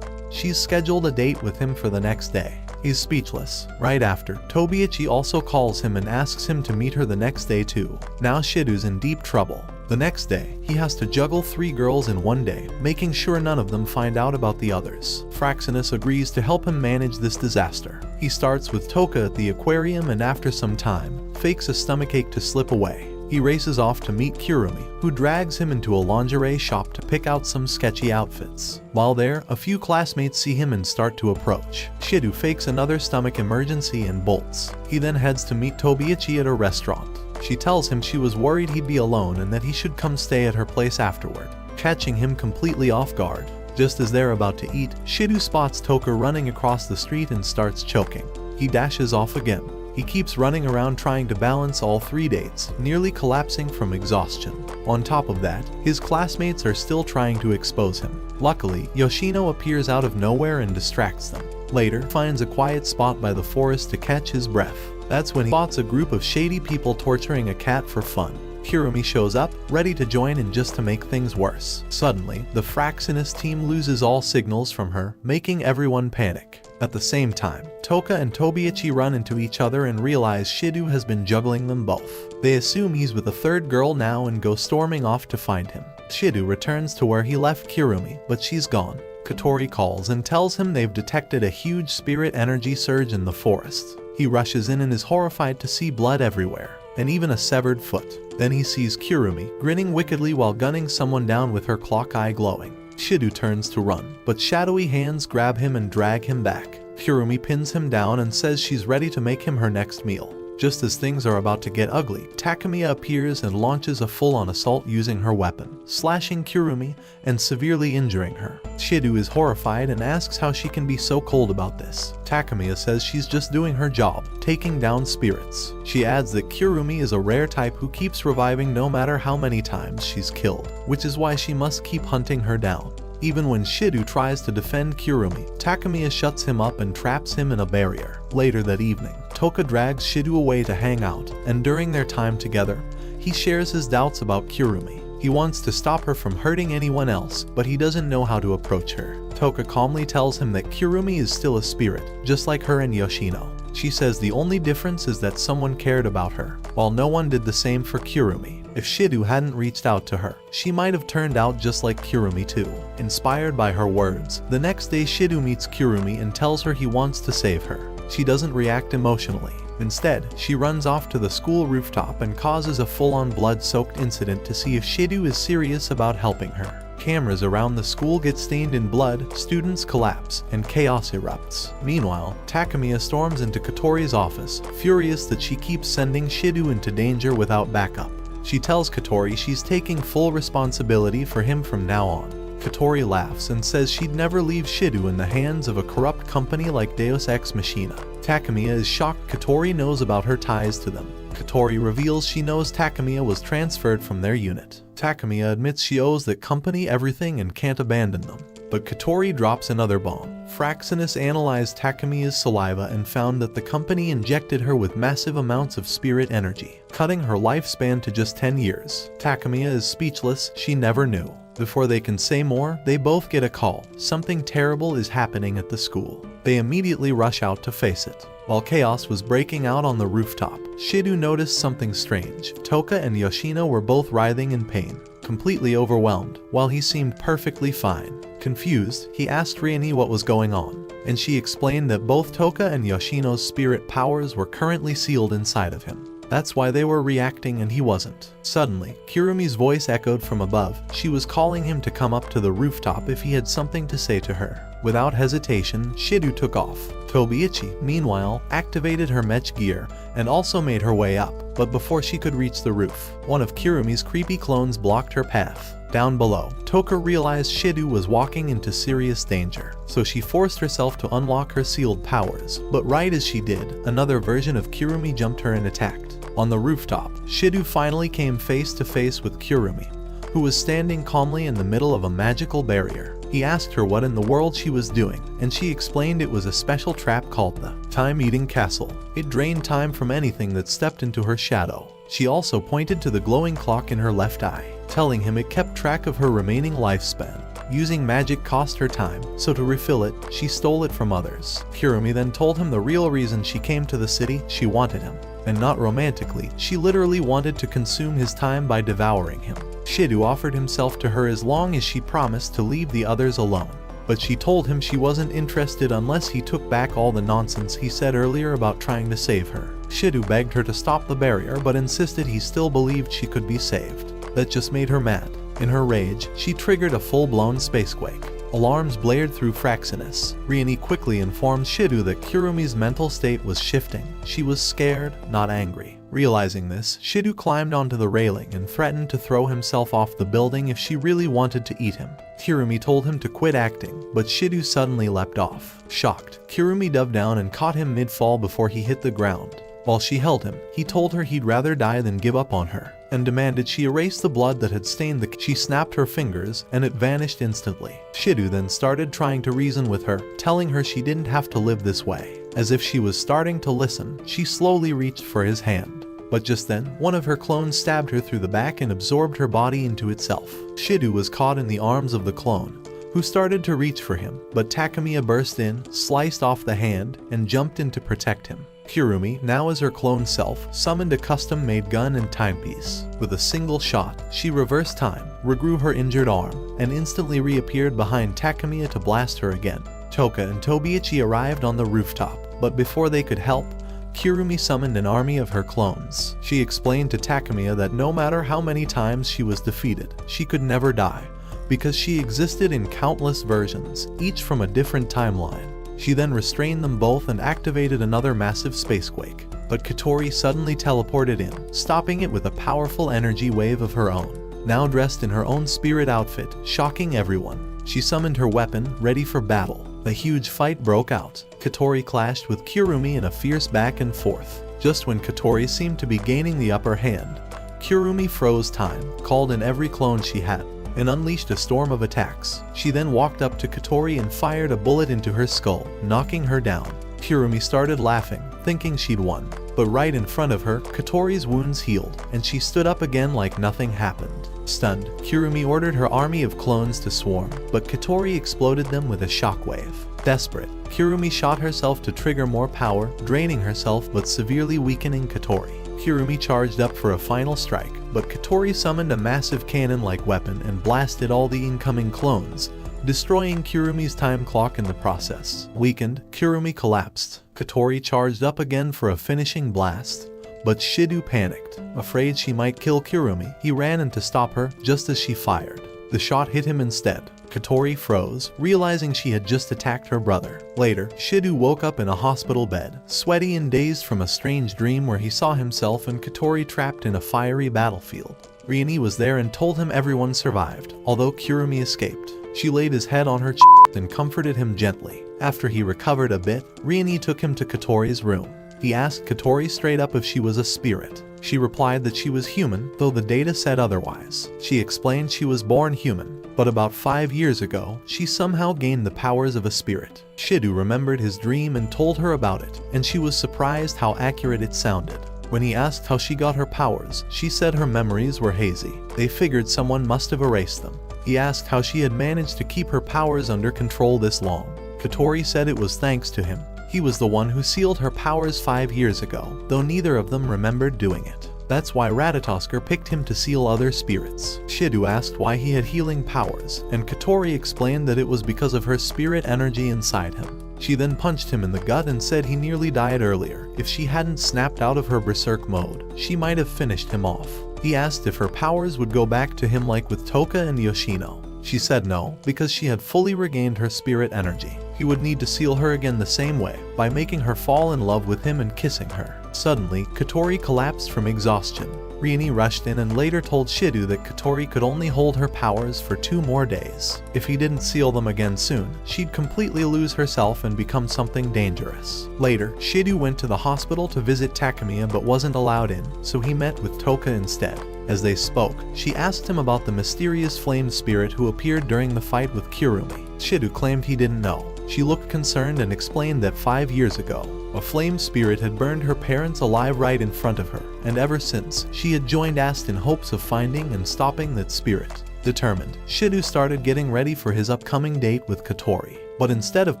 She's scheduled a date with him for the next day. He's speechless. Right after, Tobiichi also calls him and asks him to meet her the next day too. Now Shidou's in deep trouble. The next day, he has to juggle 3 girls in one day, making sure none of them find out about the others. Fraxinus agrees to help him manage this disaster. He starts with Toka at the aquarium and after some time, fakes a stomachache to slip away. He races off to meet Kirumi, who drags him into a lingerie shop to pick out some sketchy outfits. While there, a few classmates see him and start to approach. Shidou fakes another stomach emergency and bolts. He then heads to meet Tobiichi at a restaurant. She tells him she was worried he'd be alone and that he should come stay at her place afterward, catching him completely off guard. Just as they're about to eat, Shidou spots Toka running across the street and starts choking. He dashes off again. He keeps running around trying to balance all 3 dates, nearly collapsing from exhaustion. On top of that, his classmates are still trying to expose him. Luckily, Yoshino appears out of nowhere and distracts them. Later, finds a quiet spot by the forest to catch his breath. That's when he spots a group of shady people torturing a cat for fun. Kirumi shows up, ready to join in just to make things worse. Suddenly, the Fraxinus team loses all signals from her, making everyone panic. At the same time, Toka and Tobiichi run into each other and realize Shidou has been juggling them both. They assume he's with a 3rd girl now and go storming off to find him. Shidou returns to where he left Kirumi, but she's gone. Kotori calls and tells him they've detected a huge spirit energy surge in the forest. He rushes in and is horrified to see blood everywhere, and even a severed foot. Then he sees Kirumi, grinning wickedly while gunning someone down with her clock eye glowing. Shidou turns to run, but shadowy hands grab him and drag him back. Kirumi pins him down and says she's ready to make him her next meal. Just as things are about to get ugly, Takemiya appears and launches a full-on assault using her weapon, slashing Kirumi and severely injuring her. Shidou is horrified and asks how she can be so cold about this. Takemiya says she's just doing her job, taking down spirits. She adds that Kirumi is a rare type who keeps reviving no matter how many times she's killed, which is why she must keep hunting her down. Even when Shidou tries to defend Kirumi, Takemiya shuts him up and traps him in a barrier. Later that evening, Toka drags Shidou away to hang out, and during their time together, he shares his doubts about Kirumi. He wants to stop her from hurting anyone else, but he doesn't know how to approach her. Toka calmly tells him that Kirumi is still a spirit, just like her and Yoshino. She says the only difference is that someone cared about her, while no one did the same for Kirumi. If Shidou hadn't reached out to her, she might have turned out just like Kirumi too. Inspired by her words, the next day Shidou meets Kirumi and tells her he wants to save her. She doesn't react emotionally. Instead, she runs off to the school rooftop and causes a full-on blood-soaked incident to see if Shidou is serious about helping her. Cameras around the school get stained in blood, students collapse, and chaos erupts. Meanwhile, Takemiya storms into Kotori's office, furious that she keeps sending Shidou into danger without backup. She tells Kotori she's taking full responsibility for him from now on. Kotori laughs and says she'd never leave Shidou in the hands of a corrupt company like Deus Ex Machina. Takemiya is shocked Kotori knows about her ties to them. Kotori reveals she knows Takemiya was transferred from their unit. Takemiya admits she owes that company everything and can't abandon them. But Kotori drops another bomb. Fraxinus analyzed Takemiya's saliva and found that the company injected her with massive amounts of spirit energy, cutting her lifespan to just 10 years. Takemiya is speechless, she never knew. Before they can say more, they both get a call. Something terrible is happening at the school. They immediately rush out to face it. While chaos was breaking out on the rooftop, Shidou noticed something strange. Toka and Yoshino were both writhing in pain, completely overwhelmed, while he seemed perfectly fine. Confused, he asked Riani what was going on, and she explained that both Toka and Yoshino's spirit powers were currently sealed inside of him. That's why they were reacting and he wasn't. Suddenly, Kirumi's voice echoed from above. She was calling him to come up to the rooftop if he had something to say to her. Without hesitation, Shidou took off. Tobiichi, meanwhile, activated her mech gear and also made her way up, but before she could reach the roof, one of Kirumi's creepy clones blocked her path. Down below, Toka realized Shidou was walking into serious danger, so she forced herself to unlock her sealed powers, but right as she did, another version of Kirumi jumped her and attacked. On the rooftop, Shidou finally came face to face with Kirumi, who was standing calmly in the middle of a magical barrier. He asked her what in the world she was doing, and she explained it was a special trap called the Time-Eating Castle. It drained time from anything that stepped into her shadow. She also pointed to the glowing clock in her left eye, telling him it kept track of her remaining lifespan. Using magic cost her time, so to refill it, she stole it from others. Kirumi then told him the real reason she came to the city. She wanted him. And not romantically, she literally wanted to consume his time by devouring him. Shidou offered himself to her as long as she promised to leave the others alone. But she told him she wasn't interested unless he took back all the nonsense he said earlier about trying to save her. Shidou begged her to stop the barrier but insisted he still believed she could be saved. That just made her mad. In her rage, she triggered a full-blown space quake. Alarms blared through Fraxinus. Riani quickly informed Shidou that Kirumi's mental state was shifting. She was scared, not angry. Realizing this, Shidou climbed onto the railing and threatened to throw himself off the building if she really wanted to eat him. Kirumi told him to quit acting, but Shidou suddenly leapt off. Shocked, Kirumi dove down and caught him mid-fall before he hit the ground. While she held him, he told her he'd rather die than give up on her, and demanded she erase the blood that had stained the. She snapped her fingers, and it vanished instantly. Shidou then started trying to reason with her, telling her she didn't have to live this way. As if she was starting to listen, she slowly reached for his hand. But just then, one of her clones stabbed her through the back and absorbed her body into itself. Shidou was caught in the arms of the clone, who started to reach for him, but Takemiya burst in, sliced off the hand, and jumped in to protect him. Kirumi, now as her clone self, summoned a custom-made gun and timepiece. With a single shot, she reversed time, regrew her injured arm, and instantly reappeared behind Takemiya to blast her again. Toka and Tobiichi arrived on the rooftop, but before they could help, Kirumi summoned an army of her clones. She explained to Takemiya that no matter how many times she was defeated, she could never die, because she existed in countless versions, each from a different timeline. She then restrained them both and activated another massive spacequake, but Kotori suddenly teleported in, stopping it with a powerful energy wave of her own. Now dressed in her own spirit outfit, shocking everyone, she summoned her weapon, ready for battle. A huge fight broke out. Kotori clashed with Kirumi in a fierce back and forth. Just when Kotori seemed to be gaining the upper hand, Kirumi froze time, called in every clone she had, and unleashed a storm of attacks. She then walked up to Kotori and fired a bullet into her skull, knocking her down. Kirumi started laughing, thinking she'd won, But right in front of her, Kotori's wounds healed, and she stood up again like nothing happened. Stunned, Kirumi ordered her army of clones to swarm, but Kotori exploded them with a shockwave. Desperate, Kirumi shot herself to trigger more power, draining herself but severely weakening Kotori. Kirumi charged up for a final strike, but Kotori summoned a massive cannon-like weapon and blasted all the incoming clones, destroying Kirumi's time clock in the process. Weakened, Kirumi collapsed. Kotori charged up again for a finishing blast, but Shidou panicked. Afraid she might kill Kirumi, he ran in to stop her just as she fired. The shot hit him instead. Kotori froze, realizing she had just attacked her brother. Later, Shidou woke up in a hospital bed, sweaty and dazed from a strange dream where he saw himself and Kotori trapped in a fiery battlefield. Rieni was there and told him everyone survived, although Kirumi escaped. She laid his head on her chest and comforted him gently. After he recovered a bit, Rieni took him to Kotori's room. He asked Kotori straight up if she was a spirit. She replied that she was human, though the data said otherwise. She explained she was born human, but about 5 years ago, she somehow gained the powers of a spirit. Shidou remembered his dream and told her about it, and she was surprised how accurate it sounded. When he asked how she got her powers, she said her memories were hazy. They figured someone must have erased them. He asked how she had managed to keep her powers under control this long. Kotori said it was thanks to him. He was the one who sealed her powers 5 years ago, though neither of them remembered doing it. That's why Ratatoskr picked him to seal other spirits. Shidou asked why he had healing powers, and Kotori explained that it was because of her spirit energy inside him. She then punched him in the gut and said he nearly died earlier. If she hadn't snapped out of her berserk mode, she might have finished him off. He asked if her powers would go back to him like with Toka and Yoshino. She said no, because she had fully regained her spirit energy. He would need to seal her again the same way, by making her fall in love with him and kissing her. Suddenly, Kotori collapsed from exhaustion. Rieni rushed in and later told Shidou that Kotori could only hold her powers for 2 more days. If he didn't seal them again soon, she'd completely lose herself and become something dangerous. Later, Shidou went to the hospital to visit Takemiya but wasn't allowed in, so he met with Toka instead. As they spoke, she asked him about the mysterious flame spirit who appeared during the fight with Kirumi. Shidou claimed he didn't know. She looked concerned and explained that 5 years ago, a flame spirit had burned her parents alive right in front of her, and ever since, she had joined AST in hopes of finding and stopping that spirit. Determined, Shidou started getting ready for his upcoming date with Kotori. But instead of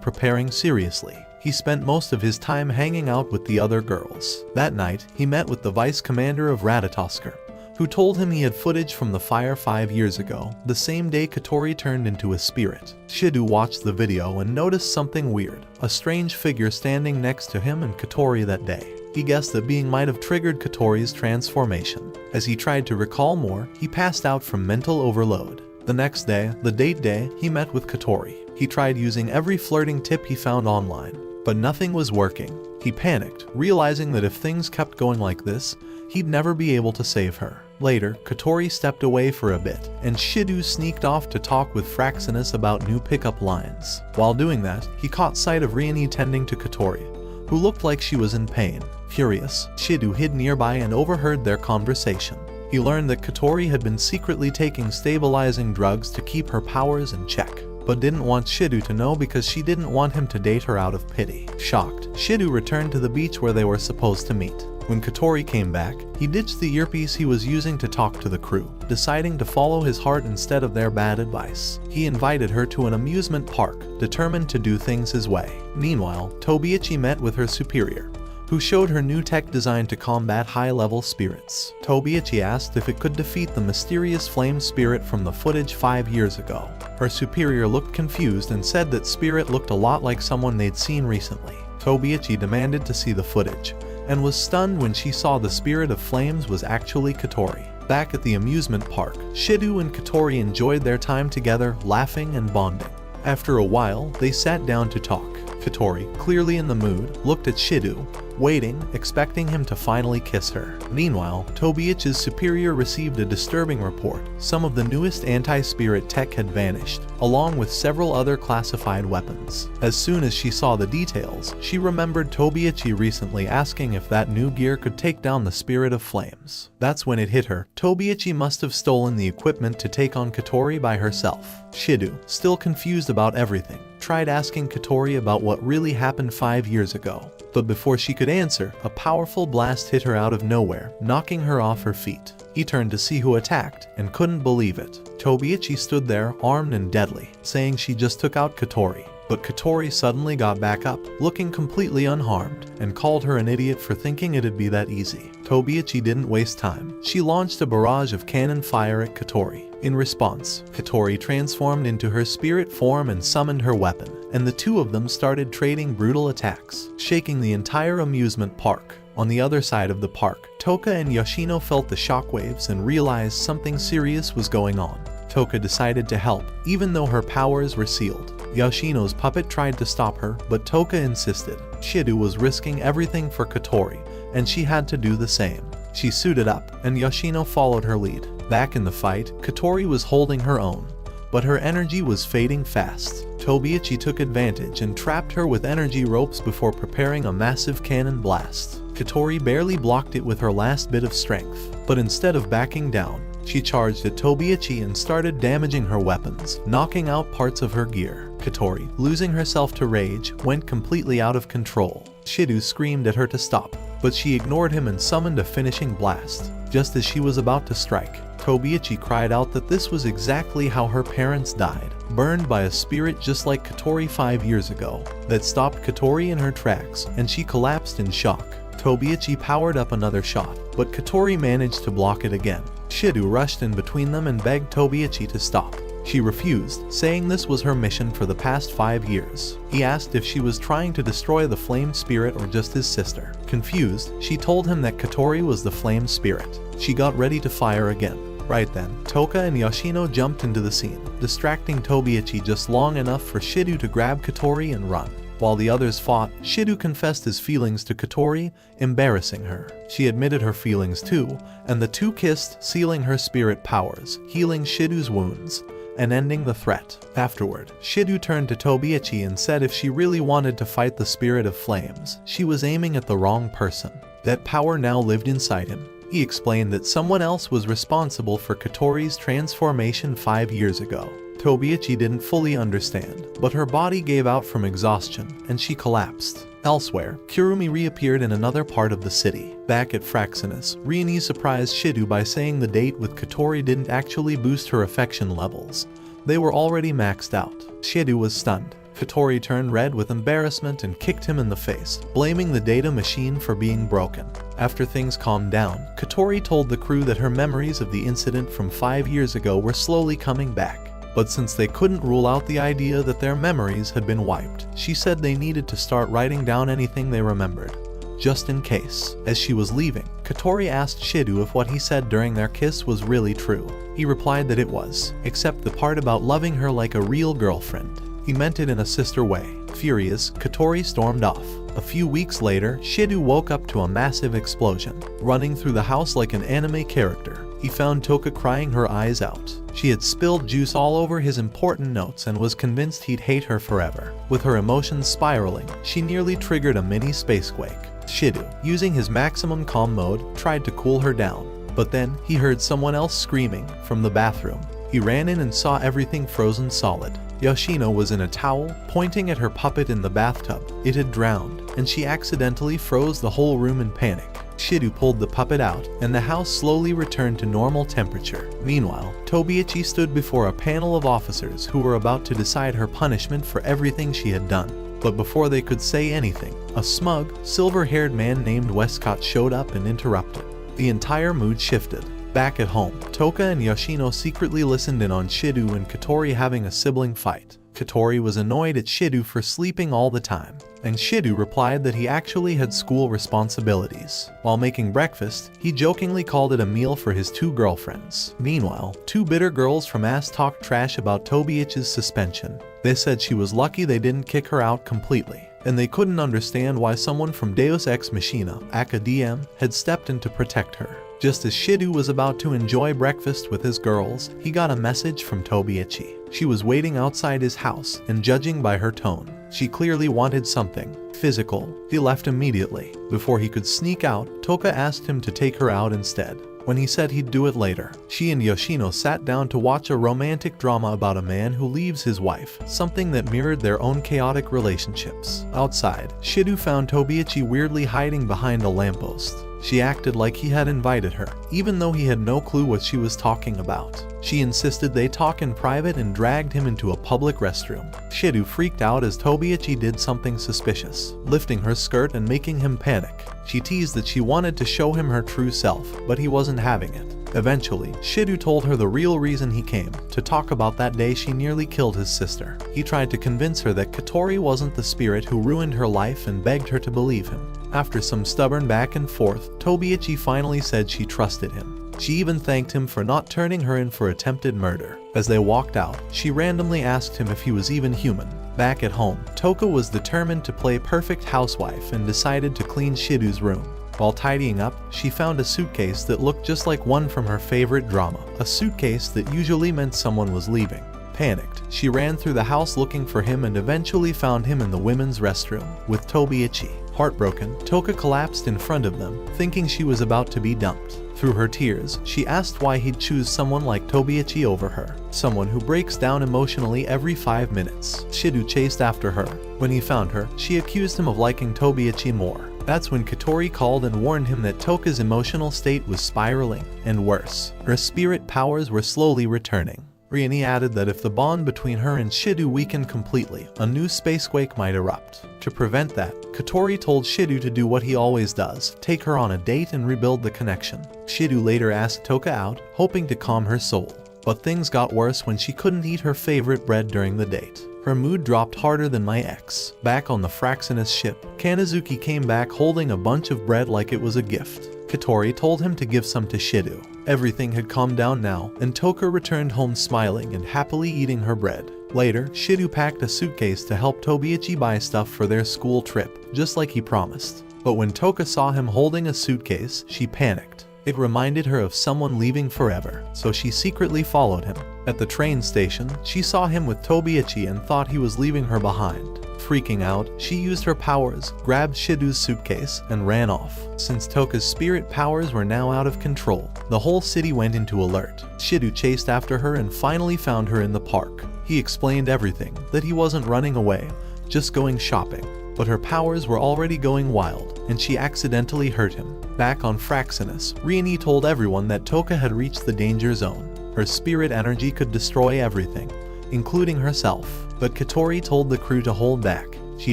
preparing seriously, he spent most of his time hanging out with the other girls. That night, he met with the vice commander of Ratatoskr, who told him he had footage from the fire 5 years ago, the same day Kotori turned into a spirit. Shidou watched the video and noticed something weird, a strange figure standing next to him and Kotori that day. He guessed that being might have triggered Kotori's transformation. As he tried to recall more, he passed out from mental overload. The next day, the date day, he met with Kotori. He tried using every flirting tip he found online, but nothing was working. He panicked, realizing that if things kept going like this, he'd never be able to save her. Later, Kotori stepped away for a bit, and Shidou sneaked off to talk with Fraxinus about new pickup lines. While doing that, he caught sight of Rieni tending to Kotori, who looked like she was in pain. Furious, Shidou hid nearby and overheard their conversation. He learned that Kotori had been secretly taking stabilizing drugs to keep her powers in check, but didn't want Shidou to know because she didn't want him to date her out of pity. Shocked, Shidou returned to the beach where they were supposed to meet. When Kotori came back, he ditched the earpiece he was using to talk to the crew, deciding to follow his heart instead of their bad advice. He invited her to an amusement park, determined to do things his way. Meanwhile, Tobiichi met with her superior, who showed her new tech designed to combat high-level spirits. Tobiichi asked if it could defeat the mysterious flame spirit from the footage 5 years ago. Her superior looked confused and said that spirit looked a lot like someone they'd seen recently. Tobiichi demanded to see the footage, and was stunned when she saw the spirit of flames was actually Kotori. Back at the amusement park, Shidou and Kotori enjoyed their time together, laughing and bonding. After a while, they sat down to talk. Kotori, clearly in the mood, looked at Shidou, waiting, expecting him to finally kiss her. Meanwhile, Tobiichi's superior received a disturbing report. Some of the newest anti-spirit tech had vanished, along with several other classified weapons. As soon as she saw the details, she remembered Tobiichi recently asking if that new gear could take down the spirit of flames. That's when it hit her. Tobiichi must have stolen the equipment to take on Kotori by herself. Shidou, still confused about everything, tried asking Kotori about what really happened 5 years ago. But before she could answer, a powerful blast hit her out of nowhere, knocking her off her feet. He turned to see who attacked, and couldn't believe it. Tobiichi stood there, armed and deadly, saying she just took out Kotori. But Kotori suddenly got back up, looking completely unharmed, and called her an idiot for thinking it'd be that easy. Tobiichi didn't waste time. She launched a barrage of cannon fire at Kotori. In response, Kotori transformed into her spirit form and summoned her weapon, and the two of them started trading brutal attacks, shaking the entire amusement park. On the other side of the park, Toka and Yoshino felt the shockwaves and realized something serious was going on. Toka decided to help, even though her powers were sealed. Yoshino's puppet tried to stop her, but Toka insisted. Shidou was risking everything for Kotori, and she had to do the same. She suited up, and Yoshino followed her lead. Back in the fight, Kotori was holding her own, but her energy was fading fast. Tobiichi took advantage and trapped her with energy ropes before preparing a massive cannon blast. Kotori barely blocked it with her last bit of strength, but instead of backing down, she charged at Tobiichi and started damaging her weapons, knocking out parts of her gear. Kotori, losing herself to rage, went completely out of control. Shidou screamed at her to stop, but she ignored him and summoned a finishing blast. Just as she was about to strike, Tobiichi cried out that this was exactly how her parents died, burned by a spirit just like Kotori 5 years ago. That stopped Kotori in her tracks, and she collapsed in shock. Tobiichi powered up another shot, but Kotori managed to block it again. Shidou rushed in between them and begged Tobiichi to stop. She refused, saying this was her mission for the past 5 years. He asked if she was trying to destroy the flame spirit or just his sister. Confused, she told him that Kotori was the flame spirit. She got ready to fire again. Right then, Toka and Yoshino jumped into the scene, distracting Tobiichi just long enough for Shidou to grab Kotori and run. While the others fought, Shidou confessed his feelings to Kotori, embarrassing her. She admitted her feelings too, and the two kissed, sealing her spirit powers, healing Shidou's wounds, and ending the threat. Afterward, Shidou turned to Tobiichi and said if she really wanted to fight the spirit of flames, she was aiming at the wrong person. That power now lived inside him. He explained that someone else was responsible for Kotori's transformation 5 years ago. Tobiichi didn't fully understand, but her body gave out from exhaustion, and she collapsed. Elsewhere, Kurumi reappeared in another part of the city. Back at Fraxinus, Rioni surprised Shidou by saying the date with Kotori didn't actually boost her affection levels. They were already maxed out. Shidou was stunned. Kotori turned red with embarrassment and kicked him in the face, blaming the data machine for being broken. After things calmed down, Kotori told the crew that her memories of the incident from 5 years ago were slowly coming back. But since they couldn't rule out the idea that their memories had been wiped, she said they needed to start writing down anything they remembered, just in case. As she was leaving, Kotori asked Shidou if what he said during their kiss was really true. He replied that it was, except the part about loving her like a real girlfriend. He meant it in a sister way. Furious, Kotori stormed off. A few weeks later, Shidou woke up to a massive explosion. Running through the house like an anime character, he found Toka crying her eyes out. She had spilled juice all over his important notes and was convinced he'd hate her forever. With her emotions spiraling, she nearly triggered a mini space quake. Shidou, using his maximum calm mode, tried to cool her down. But then, he heard someone else screaming from the bathroom. He ran in and saw everything frozen solid. Yoshino was in a towel, pointing at her puppet in the bathtub. It had drowned, and she accidentally froze the whole room in panic. Shidou pulled the puppet out, and the house slowly returned to normal temperature. Meanwhile, Tobiichi stood before a panel of officers who were about to decide her punishment for everything she had done. But before they could say anything, a smug, silver-haired man named Westcott showed up and interrupted. The entire mood shifted. Back at home, Toka and Yoshino secretly listened in on Shidou and Kotori having a sibling fight. Kotori was annoyed at Shidou for sleeping all the time, and Shidou replied that he actually had school responsibilities. While making breakfast, he jokingly called it a meal for his 2 girlfriends. Meanwhile, 2 bitter girls from AS talked trash about Tobiichi's suspension. They said she was lucky they didn't kick her out completely, and they couldn't understand why someone from Deus Ex Machina, aka DM, had stepped in to protect her. Just as Shidou was about to enjoy breakfast with his girls, he got a message from Tobiichi. She was waiting outside his house, and judging by her tone, she clearly wanted something physical. He left immediately. Before he could sneak out, Toka asked him to take her out instead. when he said he'd do it later. She and Yoshino sat down to watch a romantic drama about a man who leaves his wife, something that mirrored their own chaotic relationships. Outside, Shidou found Tobiichi weirdly hiding behind a lamppost. She acted like he had invited her, even though he had no clue what she was talking about. She insisted they talk in private and dragged him into a public restroom. Shidou freaked out as Tobiichi did something suspicious, lifting her skirt and making him panic. She teased that she wanted to show him her true self, but he wasn't having it. Eventually, Shidou told her the real reason he came, to talk about that day she nearly killed his sister. He tried to convince her that Kotori wasn't the spirit who ruined her life and begged her to believe him. After some stubborn back and forth, Tobiichi finally said she trusted him. She even thanked him for not turning her in for attempted murder. As they walked out, she randomly asked him if he was even human. Back at home, Toka was determined to play perfect housewife and decided to clean Shidou's room. While tidying up, she found a suitcase that looked just like one from her favorite drama, a suitcase that usually meant someone was leaving. Panicked, she ran through the house looking for him and eventually found him in the women's restroom, with Tobiichi. Heartbroken, Toka collapsed in front of them, thinking she was about to be dumped. Through her tears, she asked why he'd choose someone like Tobiichi over her, someone who breaks down emotionally every 5 minutes. Shidou chased after her. When he found her, she accused him of liking Tobiichi more. That's when Kotori called and warned him that Toka's emotional state was spiraling, and worse, her spirit powers were slowly returning. Riani added that if the bond between her and Shidou weakened completely, a new space quake might erupt. To prevent that, Kotori told Shidou to do what he always does, take her on a date and rebuild the connection. Shidou later asked Toka out, hoping to calm her soul. But things got worse when she couldn't eat her favorite bread during the date. Her mood dropped harder than my ex. Back on the Fraxinus ship, Kanazuki came back holding a bunch of bread like it was a gift. Kotori told him to give some to Shidou. Everything had calmed down now, and Toka returned home smiling and happily eating her bread. Later, Shidou packed a suitcase to help Tobiichi buy stuff for their school trip, just like he promised. But when Toka saw him holding a suitcase, she panicked. It reminded her of someone leaving forever, so she secretly followed him. At the train station, she saw him with Tobiichi and thought he was leaving her behind. Freaking out, she used her powers, grabbed Shidou's suitcase, and ran off. Since Toka's spirit powers were now out of control, the whole city went into alert. Shidou chased after her and finally found her in the park. He explained everything, that he wasn't running away, just going shopping. But her powers were already going wild, and she accidentally hurt him. Back on Fraxinus, Riani told everyone that Toka had reached the danger zone. Her spirit energy could destroy everything, including herself. But Kotori told the crew to hold back. She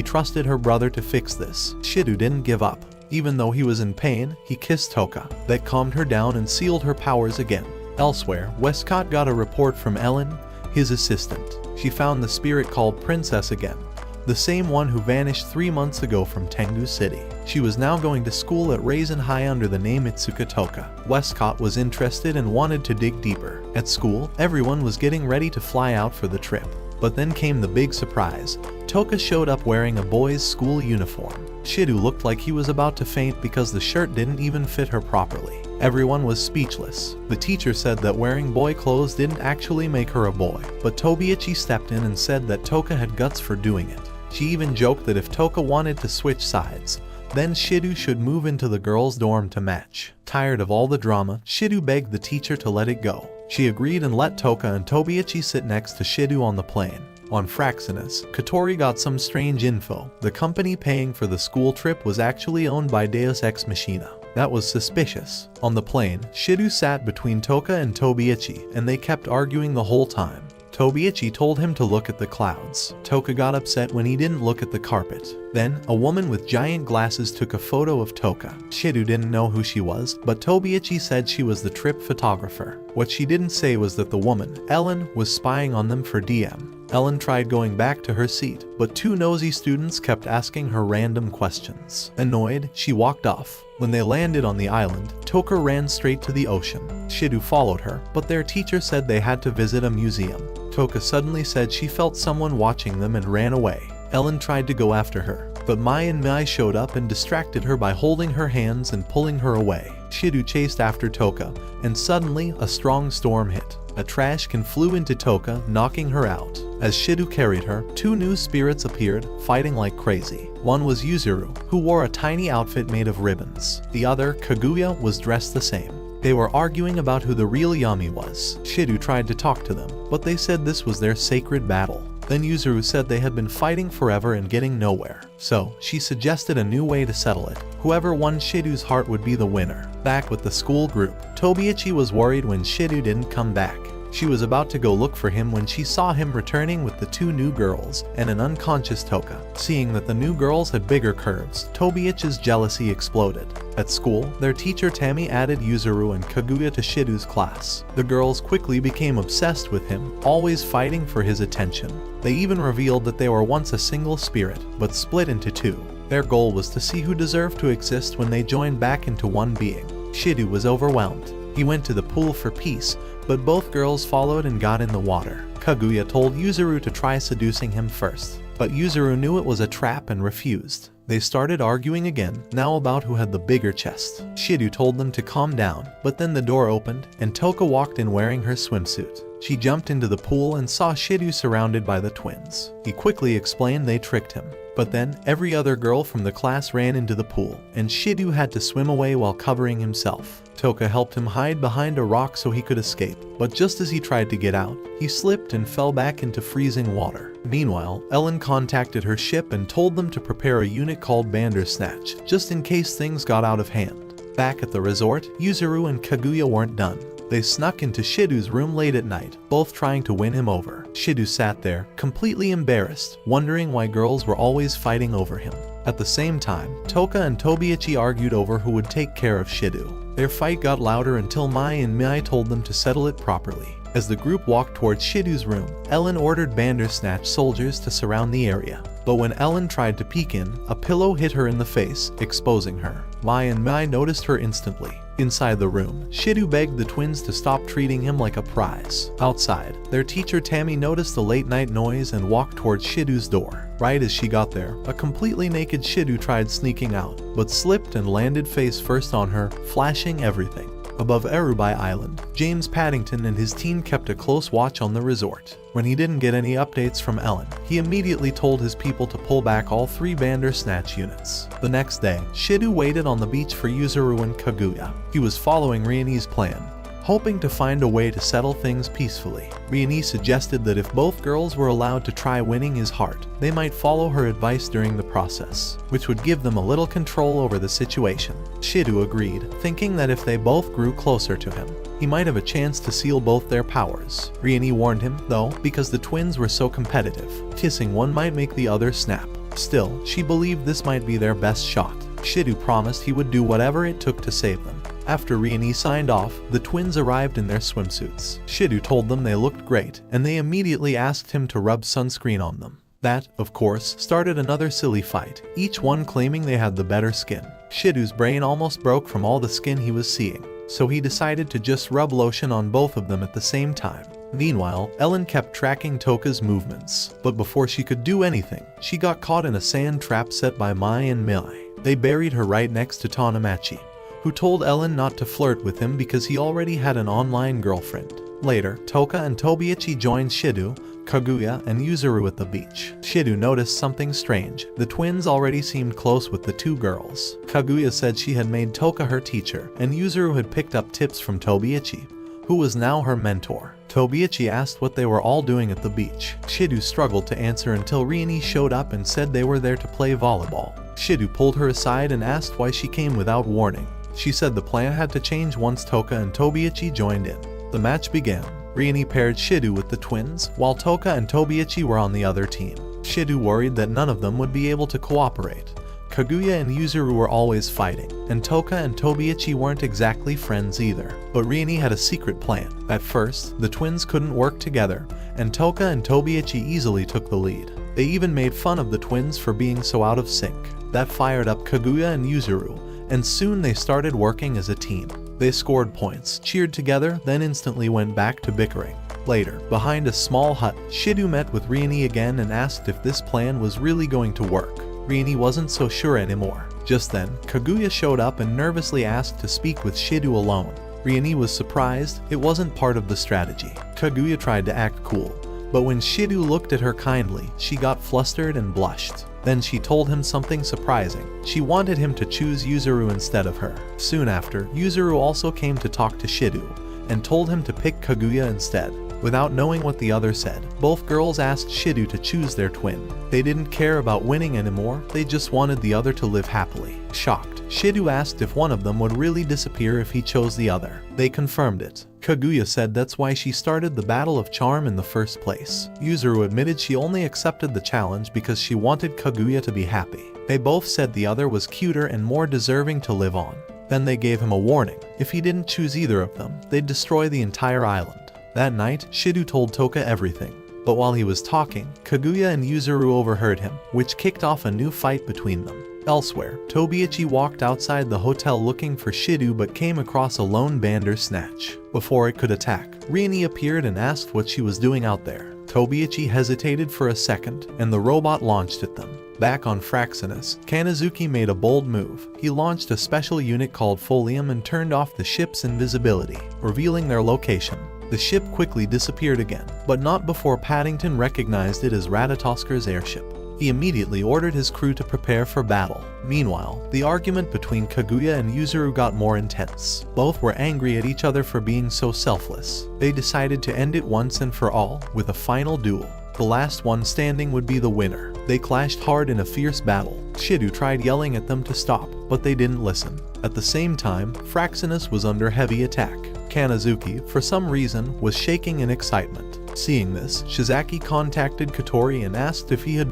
trusted her brother to fix this. Shidou didn't give up. Even though he was in pain, he kissed Toka. That calmed her down and sealed her powers again. Elsewhere, Westcott got a report from Ellen, his assistant. She found the spirit called Princess again, the same one who vanished 3 months ago from Tengu City. She was now going to school at RIZZING High under the name Itsuka Toka. Westcott was interested and wanted to dig deeper. At school, everyone was getting ready to fly out for the trip. But then came the big surprise. Toka showed up wearing a boy's school uniform. Shidou looked like he was about to faint because the shirt didn't even fit her properly. Everyone was speechless. The teacher said that wearing boy clothes didn't actually make her a boy, but Tobiichi stepped in and said that Toka had guts for doing it. She even joked that if Toka wanted to switch sides, then Shidou should move into the girls' dorm to match. Tired of all the drama, Shidou begged the teacher to let it go. She agreed and let Toka and Tobiichi sit next to Shidou on the plane. On Fraxinus, Kotori got some strange info. The company paying for the school trip was actually owned by Deus Ex Machina. That was suspicious. On the plane, Shidou sat between Toka and Tobiichi, and they kept arguing the whole time. Tobiichi told him to look at the clouds. Toka got upset when he didn't look at the carpet. Then, a woman with giant glasses took a photo of Toka. Shidou didn't know who she was, but Tobiichi said she was the trip photographer. What she didn't say was that the woman, Ellen, was spying on them for DM. Ellen tried going back to her seat, but 2 nosy students kept asking her random questions. Annoyed, she walked off. When they landed on the island, Toka ran straight to the ocean. Shidou followed her, but their teacher said they had to visit a museum. Toka suddenly said she felt someone watching them and ran away. Ellen tried to go after her, but Mai and Mai showed up and distracted her by holding her hands and pulling her away. Shidou chased after Toka, and suddenly a strong storm hit. A trash can flew into Toka, knocking her out. As Shidou carried her, 2 new spirits appeared, fighting like crazy. One was Yuzuru, who wore a tiny outfit made of ribbons. The other, Kaguya, was dressed the same. They were arguing about who the real Yami was. Shidou tried to talk to them, but they said this was their sacred battle. Then Yuzuru said they had been fighting forever and getting nowhere. So, she suggested a new way to settle it. Whoever won Shidou's heart would be the winner. Back with the school group, Tobiichi was worried when Shidou didn't come back. She was about to go look for him when she saw him returning with the 2 new girls and an unconscious Toka. Seeing that the new girls had bigger curves, Tobiichi's jealousy exploded. At school, their teacher Tami added Yuzuru and Kaguya to Shidou's class. The girls quickly became obsessed with him, always fighting for his attention. They even revealed that they were once a single spirit, but split into 2. Their goal was to see who deserved to exist when they joined back into one being. Shidou was overwhelmed. He went to the pool for peace, but both girls followed and got in the water. Kaguya told Yuzuru to try seducing him first, but Yuzuru knew it was a trap and refused. They started arguing again, now about who had the bigger chest. Shidou told them to calm down, but then the door opened, and Toka walked in wearing her swimsuit. She jumped into the pool and saw Shidou surrounded by the twins. He quickly explained they tricked him. But then, every other girl from the class ran into the pool, and Shidou had to swim away while covering himself. Toka helped him hide behind a rock so he could escape, but just as he tried to get out, he slipped and fell back into freezing water. Meanwhile, Ellen contacted her ship and told them to prepare a unit called Bandersnatch, just in case things got out of hand. Back at the resort, Yuzuru and Kaguya weren't done. They snuck into Shidou's room late at night, both trying to win him over. Shidou sat there, completely embarrassed, wondering why girls were always fighting over him. At the same time, Toka and Tobiichi argued over who would take care of Shidou. Their fight got louder until Mai and Mai told them to settle it properly. As the group walked towards Shidou's room, Ellen ordered Bandersnatch soldiers to surround the area. But when Ellen tried to peek in, a pillow hit her in the face, exposing her. Mai and Mai noticed her instantly. Inside the room, Shidou begged the twins to stop treating him like a prize. Outside, their teacher Tami noticed the late-night noise and walked towards Shidou's door. Right as she got there, a completely naked Shidou tried sneaking out, but slipped and landed face first on her, flashing everything. Above Erubai Island, James Paddington and his team kept a close watch on the resort. When he didn't get any updates from Ellen, he immediately told his people to pull back all 3 Bandersnatch units. The next day, Shidou waited on the beach for Yuzuru and Kaguya. He was following Rieni's plan, hoping to find a way to settle things peacefully. Rieni suggested that if both girls were allowed to try winning his heart, they might follow her advice during the process, which would give them a little control over the situation. Shidou agreed, thinking that if they both grew closer to him, he might have a chance to seal both their powers. Rieni warned him, though, because the twins were so competitive. Kissing one might make the other snap. Still, she believed this might be their best shot. Shidou promised he would do whatever it took to save them. After Rieni signed off, the twins arrived in their swimsuits. Shidou told them they looked great, and they immediately asked him to rub sunscreen on them. That, of course, started another silly fight, each one claiming they had the better skin. Shidou's brain almost broke from all the skin he was seeing, so he decided to just rub lotion on both of them at the same time. Meanwhile, Ellen kept tracking Toka's movements, but before she could do anything, she got caught in a sand trap set by Mai and Mai. They buried her right next to Tanamachi, who told Ellen not to flirt with him because he already had an online girlfriend. Later, Toka and Tobiichi joined Shidou, Kaguya, and Yuzuru at the beach. Shidou noticed something strange. The twins already seemed close with the 2 girls. Kaguya said she had made Toka her teacher, and Yuzuru had picked up tips from Tobiichi, who was now her mentor. Tobiichi asked what they were all doing at the beach. Shidou struggled to answer until Rieni showed up and said they were there to play volleyball. Shidou pulled her aside and asked why she came without warning. She said the plan had to change once Toka and Tobiichi joined in. The match began. Rieni paired Shidou with the twins, while Toka and Tobiichi were on the other team. Shidou worried that none of them would be able to cooperate. Kaguya and Yuzuru were always fighting, and Toka and Tobiichi weren't exactly friends either. But Rieni had a secret plan. At first, the twins couldn't work together, and Toka and Tobiichi easily took the lead. They even made fun of the twins for being so out of sync. That fired up Kaguya and Yuzuru, and soon they started working as a team. They scored points, cheered together, then instantly went back to bickering. Later, behind a small hut, Shidou met with Rieni again and asked if this plan was really going to work. Rieni wasn't so sure anymore. Just then, Kaguya showed up and nervously asked to speak with Shidou alone. Rieni was surprised. It wasn't part of the strategy. Kaguya tried to act cool, But when Shidou looked at her kindly, she got flustered and blushed. Then she told him something surprising. She wanted him to choose Yuzuru instead of her. Soon after, Yuzuru also came to talk to Shidou and told him to pick Kaguya instead. Without knowing what the other said, both girls asked Shidou to choose their twin. They didn't care about winning anymore, they just wanted the other to live happily. Shocked, Shidou asked if one of them would really disappear if he chose the other. They confirmed it. Kaguya said that's why she started the Battle of Charm in the first place. Yuzuru admitted she only accepted the challenge because she wanted Kaguya to be happy. They both said the other was cuter and more deserving to live on. Then they gave him a warning. If he didn't choose either of them, they'd destroy the entire island. That night, Shidou told Toka everything. But while he was talking, Kaguya and Yuzuru overheard him, which kicked off a new fight between them. Elsewhere, Tobiichi walked outside the hotel looking for Shidou but came across a lone Bandersnatch. Before it could attack, Rini appeared and asked what she was doing out there. Tobiichi hesitated for a second, and the robot launched at them. Back on Fraxinus, Kanazuki made a bold move. He launched a special unit called Folium and turned off the ship's invisibility, revealing their location. The ship quickly disappeared again, but not before Paddington recognized it as Ratatosker's airship. He immediately ordered his crew to prepare for battle. Meanwhile, the argument between Kaguya and Yuzuru got more intense. Both were angry at each other for being so selfless. They decided to end it once and for all, with a final duel. The last one standing would be the winner. They clashed hard in a fierce battle. Shidou tried yelling at them to stop, but they didn't listen. At the same time, Fraxinus was under heavy attack. Kanazuki, for some reason, was shaking in excitement. Seeing this, Shizaki contacted Kotori and asked if he had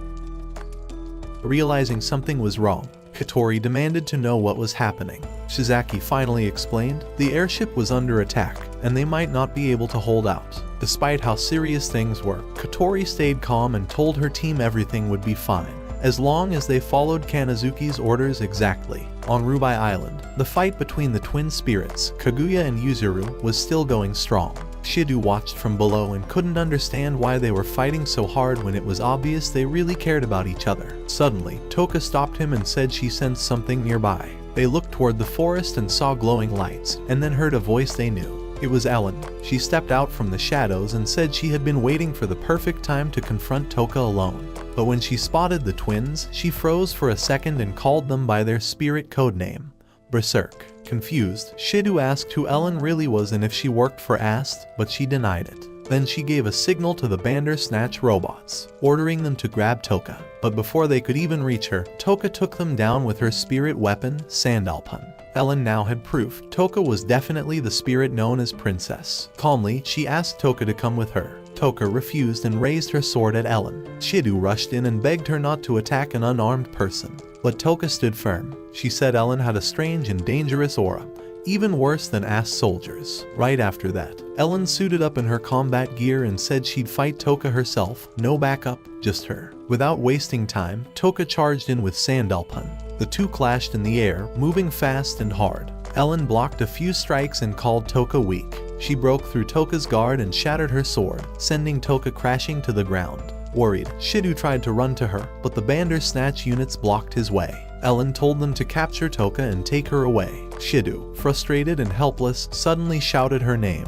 realizing something was wrong. Kotori demanded to know what was happening. Shizaki finally explained the airship was under attack, and they might not be able to hold out. Despite how serious things were, Kotori stayed calm and told her team everything would be fine, as long as they followed Kanazuki's orders exactly. On Rubai Island, the fight between the twin spirits, Kaguya and Yuzuru, was still going strong. Shidou watched from below and couldn't understand why they were fighting so hard when it was obvious they really cared about each other. Suddenly, Toka stopped him and said she sensed something nearby. They looked toward the forest and saw glowing lights, and then heard a voice they knew. It was Ellen. She stepped out from the shadows and said she had been waiting for the perfect time to confront Toka alone. But when she spotted the twins, she froze for a second and called them by their spirit codename, Berserk. Confused, Shidou asked who Ellen really was and if she worked for Ast, but she denied it. Then she gave a signal to the Bandersnatch robots, ordering them to grab Toka. But before they could even reach her, Toka took them down with her spirit weapon, Sandalpun. Ellen now had proof Toka was definitely the spirit known as Princess. Calmly, she asked Toka to come with her. Toka refused and raised her sword at Ellen. Shidou rushed in and begged her not to attack an unarmed person. But Toka stood firm. She said Ellen had a strange and dangerous aura, even worse than Ast soldiers. Right after that, Ellen suited up in her combat gear and said she'd fight Toka herself, no backup, just her. Without wasting time, Toka charged in with Sandalpun. The two clashed in the air, moving fast and hard. Ellen blocked a few strikes and called Toka weak. She broke through Toka's guard and shattered her sword, sending Toka crashing to the ground. Worried, Shidou tried to run to her, but the Bandersnatch units blocked his way. Ellen told them to capture Toka and take her away. Shidou, frustrated and helpless, suddenly shouted her name,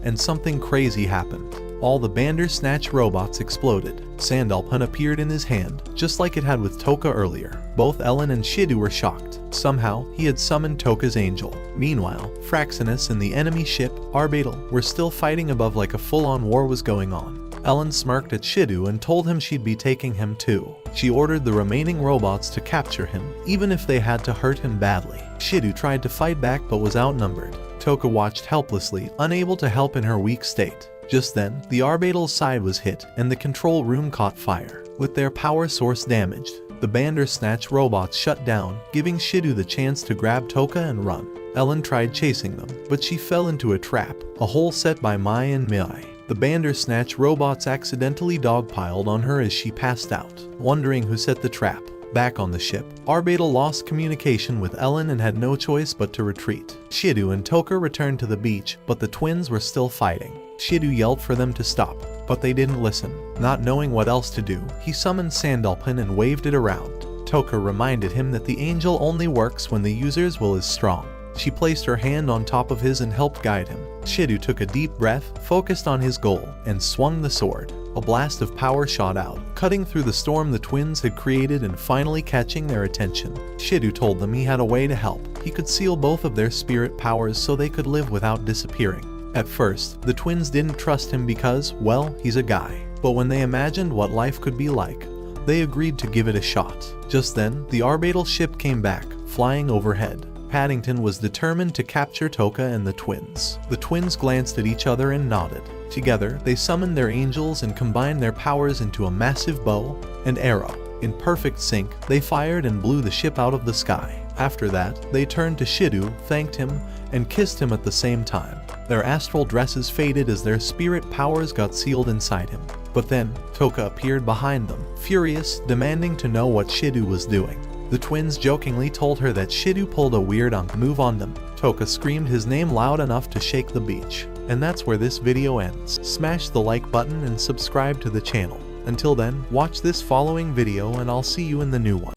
and something crazy happened. All the Bandersnatch robots exploded. Sandalpun appeared in his hand, just like it had with Toka earlier. Both Ellen and Shidou were shocked. Somehow, he had summoned Toka's angel. Meanwhile, Fraxinus and the enemy ship, Arbadel, were still fighting above like a full-on war was going on. Ellen smirked at Shidou and told him she'd be taking him too. She ordered the remaining robots to capture him, even if they had to hurt him badly. Shidou tried to fight back but was outnumbered. Toka watched helplessly, unable to help in her weak state. Just then, the Arbadel's side was hit, and the control room caught fire. With their power source damaged, the Bandersnatch robots shut down, giving Shidou the chance to grab Toka and run. Ellen tried chasing them, but she fell into a trap, a hole set by Mai and Mai. The Bandersnatch robots accidentally dogpiled on her as she passed out, wondering who set the trap. Back on the ship, Arbadel lost communication with Ellen and had no choice but to retreat. Shidou and Toka returned to the beach, but the twins were still fighting. Shidou yelled for them to stop, but they didn't listen. Not knowing what else to do, he summoned Sandalpun and waved it around. Toka reminded him that the angel only works when the user's will is strong. She placed her hand on top of his and helped guide him. Shidou took a deep breath, focused on his goal, and swung the sword. A blast of power shot out, cutting through the storm the twins had created and finally catching their attention. Shidou told them he had a way to help. He could seal both of their spirit powers so they could live without disappearing. At first, the twins didn't trust him because, well, he's a guy. But when they imagined what life could be like, they agreed to give it a shot. Just then, the orbital ship came back, flying overhead. Paddington was determined to capture Toka and the twins. The twins glanced at each other and nodded. Together, they summoned their angels and combined their powers into a massive bow and arrow. In perfect sync, they fired and blew the ship out of the sky. After that, they turned to Shidou, thanked him, and kissed him at the same time. Their astral dresses faded as their spirit powers got sealed inside him. But then, Toka appeared behind them, furious, demanding to know what Shidou was doing. The twins jokingly told her that Shidou pulled a weird move on them. Toka screamed his name loud enough to shake the beach. And that's where this video ends. Smash the like button and subscribe to the channel. Until then, watch this following video and I'll see you in the new one.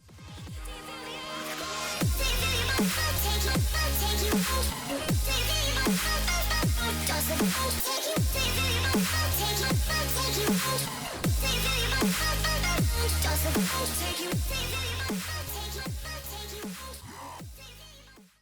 Take you